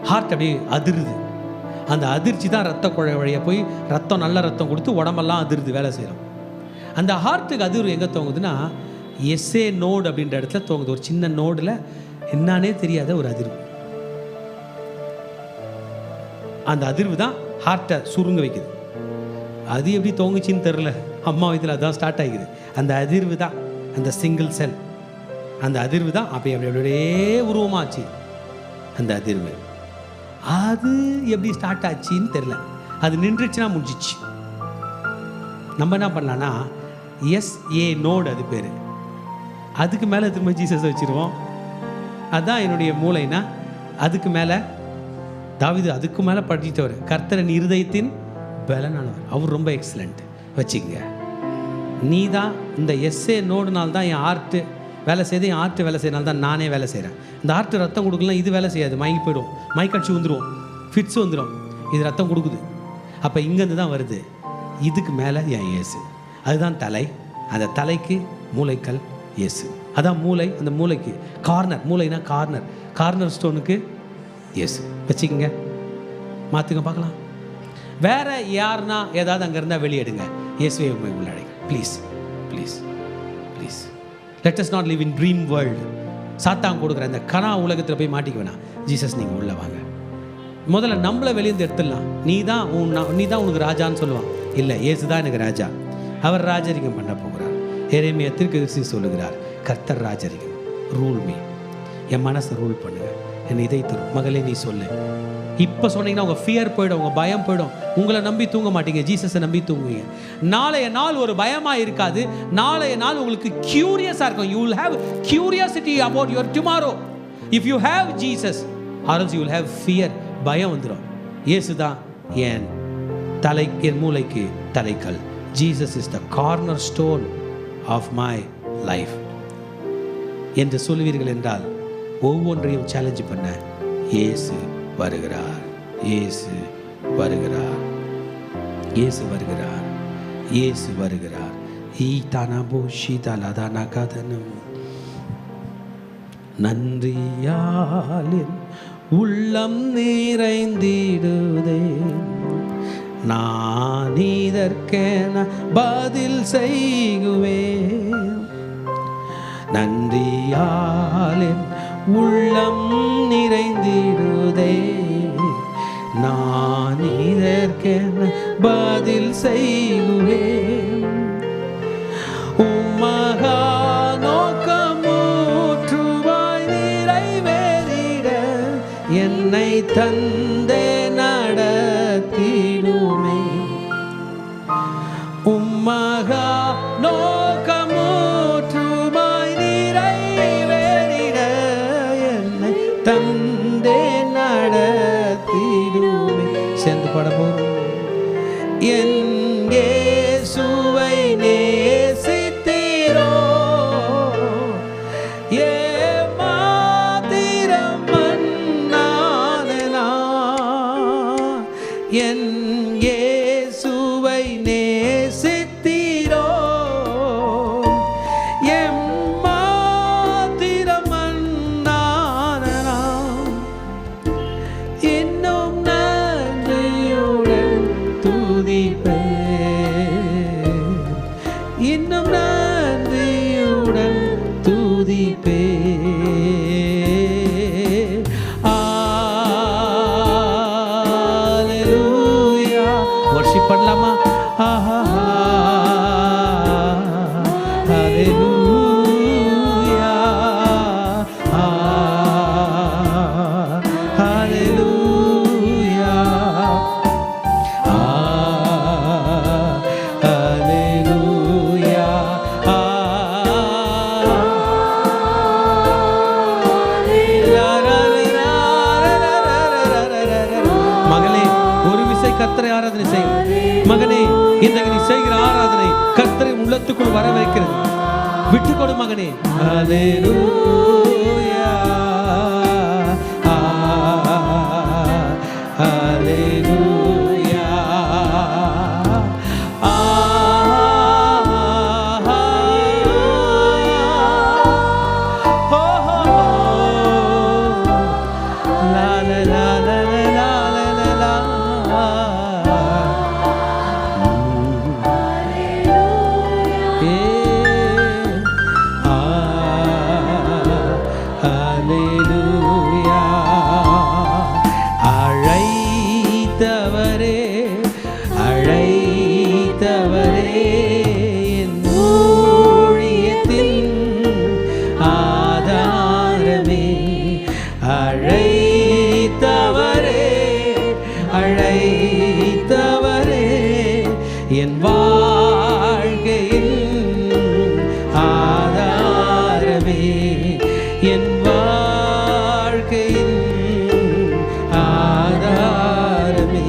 A: ஹார்ட் அப்படியே அதிருது. அந்த அதிர்ச்சி தான் ரத்த குழாய் வழியாக போய் ரத்தம், நல்ல ரத்தம் கொடுத்து உடம்பெல்லாம் அதிருது, வேலை செய்கிறோம். அந்த ஹார்ட்டுக்கு அதிர்வு எங்கே தோங்குதுன்னா எஸ்ஏ நோடு அப்படின்ற இடத்துல தோங்குது. ஒரு சின்ன நோடில் என்னானே தெரியாத ஒரு அதிர்வு. அந்த அதிர்வு தான் ஹார்ட்டை சுருங்க வைக்குது. அது எப்படி தோங்குச்சின்னு தெரில, அம்மா வயதில் அதுதான் ஸ்டார்ட் ஆகிக்குது. அந்த அதிர்வு தான், அந்த சிங்கிள் செல், அந்த அதிர்வு தான் அப்படி அப்படி அப்படியே உருவமாச்சு. அந்த அதிர்வு அது எப்படி ஸ்டார்ட் ஆச்சுன்னு தெரில. அது நின்றுச்சுன்னா முடிஞ்சிச்சு. நம்ம என்ன பண்ணலான்னா SA நோடு அது பேர். அதுக்கு மேலே திரும்ப ஜீசஸ் வச்சுருவோம். அதுதான் என்னுடைய மூளைனா. அதுக்கு மேலே தாவீது அதுக்கு மேலே படித்தவர், கர்த்தரின் இருதயத்தின் பலனானவர். அவர் ரொம்ப எக்ஸலண்ட் வச்சுக்கங்க. நீ தான் இந்த SA நோடுனால தான் என் ஆர்ட்டு வேலை செய்யுது, என் ஆர்ட்டு வேலை செய்யனால தான் நானே வேலை செய்கிறேன். இந்த ஆர்ட்டு ரத்தம் கொடுக்கலாம், இது வேலை செய்யாது, மயங்கி போயிடும், மயக்கடிச்சு வந்துடும், ஃபிட்ஸ் வந்துடும். இது ரத்தம் கொடுக்குது. அப்போ இங்கேருந்து தான் வருது. இதுக்கு மேலே என் இயேசு, அதுதான் தலை. அந்த தலைக்கு மூளைக்கல் இயேசு, அதான் மூளை. அந்த மூளைக்கு கார்னர், மூளைனா கார்னர், கார்னர் ஸ்டோனுக்கு இயேசு வச்சுக்கோங்க. மாற்றுங்க பார்க்கலாம். வேற யாருன்னா ஏதாவது அங்கே இருந்தால் வெளியெடுங்க. இயேசுவை உண்மை உள்ளடைங்க. Please please please. Let us not live in dream world. சாத்தான் கொடுக்குற இந்த கனா உலகத்தில் போய் மாட்டிக்க வேணாம். ஜீசஸ் நீங்கள் உள்ளே வாங்க. முதல்ல நம்மளை வெளியேந்து எடுத்துடலாம். நீ தான் உனக்கு ராஜான்னு சொல்லுவான். இல்லை, இயேசு தான் எனக்கு ராஜா. அவர் ராஜரிகம் பண்ண போகிறார். எரேமியா தீர்க்கதரிசி சொல்லுகிறார், கர்த்தர் ராஜரிகம், ரூல் மீ. என் மனசை ரூல் பண்ணுங்க, என் இதயத்தை. மகளே நீ சொல்லு. இப்போ சொன்னீங்கன்னா உங்கள் ஃபியர் போயிடும், உங்கள் பயம் போயிடும். உங்களை நம்பி தூங்க மாட்டீங்க, ஜீசஸை நம்பி தூங்குவீங்க. நாளைய நாள் ஒரு பயமாக இருக்காது. நாளைய நாள் உங்களுக்கு க்யூரியஸாக இருக்கும். You will have curiosity about your tomorrow. If you have Jesus, or else you will have fear. பயம் வந்துடும். இயேசு தான் என் தலை, என் மூளைக்கு தலைக்கல். Jesus is the corner stone of my life என்று சொல்லுவீர்கள் என்றால் ஒவ்வொன்றையும் சேலஞ்ச் பண்ண இயேசு வருகிறார். இயேசு வருகிறார். இயேசு வருகிறார். இயேசு வருகிறார். ஈதானபோ ஷீதலதான கதனம். நன்றியாலின் உள்ளம் நிறைந்திடுதே, நான் இதற்கென பதில் செய்குவேன். நன்றியாலின் உள்ளம் நிறைந்திடுதே, நான் இதற்கென பதில் செய்குவேன். உம்மகா நோக்கமுற்றுவாய் நிறைவேறிட என்னை தந்தே நடத்திடுமே. உம்மகா நோக்கமுற்றுவாய் நிறைவேறிட என்னை தந்தே நடத்திடுமே. சேர்ந்து பாட போறோம். என் இயேசுவை நேசித்தீரோ, ஏமாத்திரம் மன்னானேனா. என் இயேசுவை நேசித்தீரோ, ஏமாத்திரம் மன்னானேனா. இன்னும் நன்றியுடன் துதிப்பேன், இன்னும் நன்றியுடன் துதிப்பேன். ஹல்லேலூயா. வர்ஷிப் பண்ணலாமா? ஹல்லேலூயா, ஹல்லேலூயா, ஹல்லேலூயா. மகளே, ஒரு விசை கர்த்தரை ஆராதனை செய். மகனே, இன்றைக்கு நீ செய்கிற ஆராதனை கர்த்தரை உள்ளத்துக்குள் வர வைக்கிறது. விட்டுக்கொடு மகனே. ஹல்லேலூயா, ஹல்லேலூயா. லா லா லா லா லா லா லா. ஹல்லேலூயா. அழைத்தவரே, அழைத்தவரே, என் ஊழியத்தின் ஆதாரமே. அழைத்தவரே, அழைத்தவரே, என் ஆதாரமே,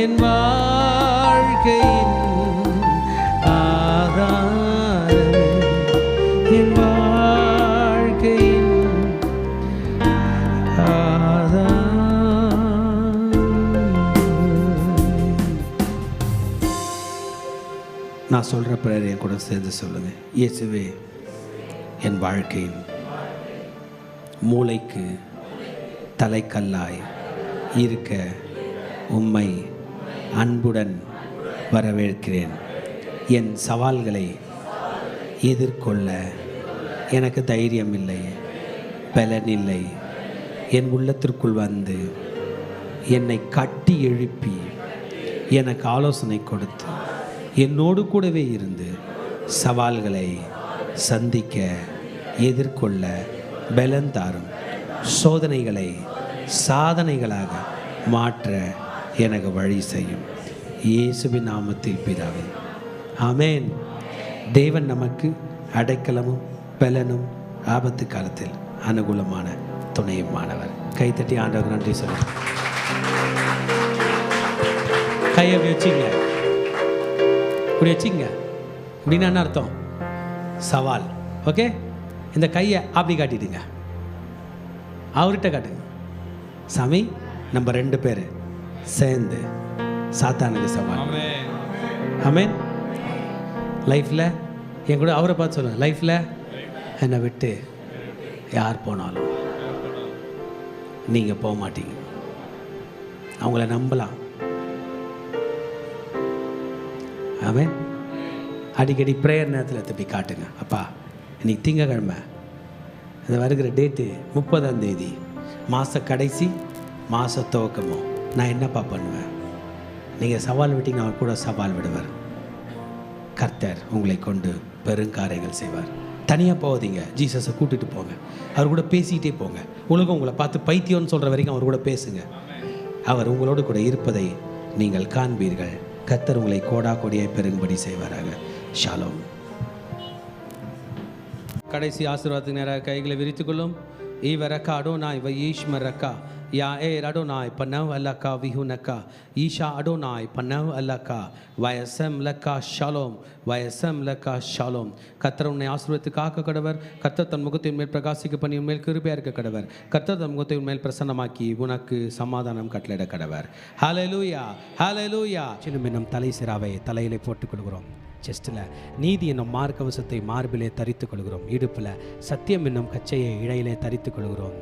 A: என் வாழ்க்கையின் ஆதாரமே, என் வாழ்க்கையின் நான் சொல்கிற பிரேயர் என் கூட சேர்ந்து சொல்லுங்கள். இயேசுவே, என் வாழ்க்கையின் மூளைக்கு தலைக்கல்லாய் இருக்க உம்மை அன்புடன் வரவேற்கிறேன். என் சவால்களை எதிர்கொள்ள எனக்கு தைரியம் இல்லை, பலன் இல்லை. என் உள்ளத்திற்குள் வந்து என்னை கட்டி எழுப்பி எனக்கு ஆலோசனை கொடுத்து என்னோடு கூடவே இருந்து சவால்களை சந்திக்க எதிர்கொள்ள பலன் தாரும். சோதனைகளை சாதனைகளாக மாற்ற எனக்கு வழி செய்யும். இயேசுவின் நாமத்தில் பிதாவே, ஆமென். தேவன் நமக்கு அடைக்கலமும் பலனும் ஆபத்து காலத்தில் அனுகூலமான துணையுமானவர். கைத்தட்டி ஆண்டவருக்கு நன்றி சொல்லுங்க. கையை வச்சுங்க, இப்படி வச்சுங்க. அப்படின்னா என்ன அர்த்தம்? சவால். ஓகே, இந்த கையை அப்படி காட்டிடுங்க, அவர்கிட்ட காட்டுங்க. சாமி, நம்ம 2 பேர் சேர்ந்து சாத்தானுக்கு சவால். ஆமென். லைஃப்பில் என் கூட அவரை பார்த்து சொல்லுங்கள், லைஃப்பில் என்னை விட்டு யார் போனாலும் நீங்கள் போக மாட்டீங்க. அவங்கள நம்பலாம். ஆமென். அடிக்கடி ப்ரேயர் நேரத்தில் திருப்பி காட்டுங்க. அப்பா, இன்னைக்கு திங்கக்கிழமை, இந்த வருகிற டேட்டு 30ஆம் தேதி, மாத கடைசி, மாத துவக்கமோ, நான் என்னப்பா பண்ணுவேன்? நீங்கள் சவால் விட்டீங்கன்னா அவர் கூட சவால் விடுவார். கர்த்தர் உங்களை கொண்டு பெருங்காரியங்கள் செய்வார். தனியாக போகாதீங்க, ஜீசஸை கூட்டிகிட்டு போங்க. அவர் கூட பேசிக்கிட்டே போங்க. உலகம் உங்களை பார்த்து பைத்தியம்னு சொல்கிற வரைக்கும் அவர் கூட பேசுங்க. அவர் உங்களோடு கூட இருப்பதை நீங்கள் காண்பீர்கள். கர்த்தர் உங்களை கோடா கோடியாய் பெருங்கும்படி செய்வாராக. ஷாலோம். கடைசி ஆசீர்வாதத்துக்கு நேராக கைகளை விரித்துக்கொள்ளும். ஈவரக்கா அடோனாய் வயீஷ்மரக்கா யா ஏ அடோனாய் பனவ் அல்லக்கா விஹுனக்கா ஈஷா அடோனாய் பனவ் அல்லக்கா வயசம் லக்கா ஷாலோம், வயசம் லக்கா ஷாலோம். கர்த்தர் உன்னை ஆசீர்வதித்து காக்க கடவர். கர்த்தர் தன் முகத்தின் மேல் பிரகாசிக்க பண்ணி உன்மேல் கிருபையாக இருக்க கடவர். கர்த்தர் தன் முகத்தின் மேல் பிரசன்னமாக்கி உனக்கு சமாதானம் கட்டளையிட கடவர். ஹல்லேலூயா, ஹல்லேலூயா. சின்ன நம் தலை சிராவை தலையிலே போட்டுக் கொள்கிறோம். செஸ்ட்டில் நீதி என்னும் மார்க்கவசத்தை மார்பிலே தரித்து கொள்கிறோம். இடுப்பில் சத்தியம் என்னும் கச்சையை இழையிலே தரித்து கொள்கிறோம்.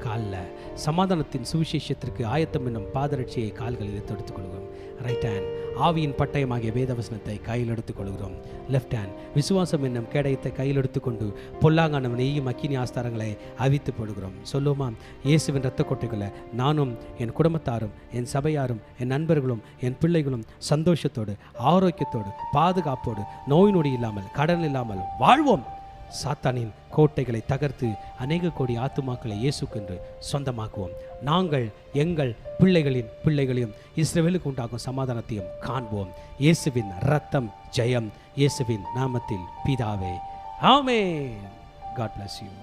A: காலில் சமாதானத்தின் சுவிசேஷத்திற்கு ஆயத்தம் என்னும் பாதரட்சியை கால்களில் தொடுத்துக் கொள்கிறோம். ரைட் ஹேண்ட் ஆவியின் பட்டயமாகிய வேதவசனத்தை கையில் எடுத்துக் கொள்கிறோம். லெஃப்ட் ஹேண்ட் விசுவாசம் என்னும் கேடயத்தை கையில் எடுத்துக்கொண்டு பொல்லாங்கானவன் நெய்யும் அக்கினி ஆஸ்தாரங்களை அவித்து போடுகிறோம். சொல்லுமா, இயேசுவின் இரத்த கொட்டைகளை நானும் என் குடும்பத்தாரும் என் சபையாரும் என் நண்பர்களும் என் பிள்ளைகளும் சந்தோஷத்தோடு ஆரோக்கியத்தோடு பாதுகாப்போடு நோய் நொடி இல்லாமல் கடன் இல்லாமல் வாழ்வோம். சாத்தானின் கோட்டைகளை தகர்த்து அநேக கோடி ஆத்துமாக்களை இயேசுக்கென்று சொந்தமாக்குவோம். நாங்கள் எங்கள் பிள்ளைகளின் பிள்ளைகளையும் இஸ்ரவேலுக்கு உண்டாகும் சமாதானத்தையும் காண்போம். இயேசுவின் இரத்தம் ஜெயம். இயேசுவின் நாமத்தில் பிதாவே, ஆமென். God bless you.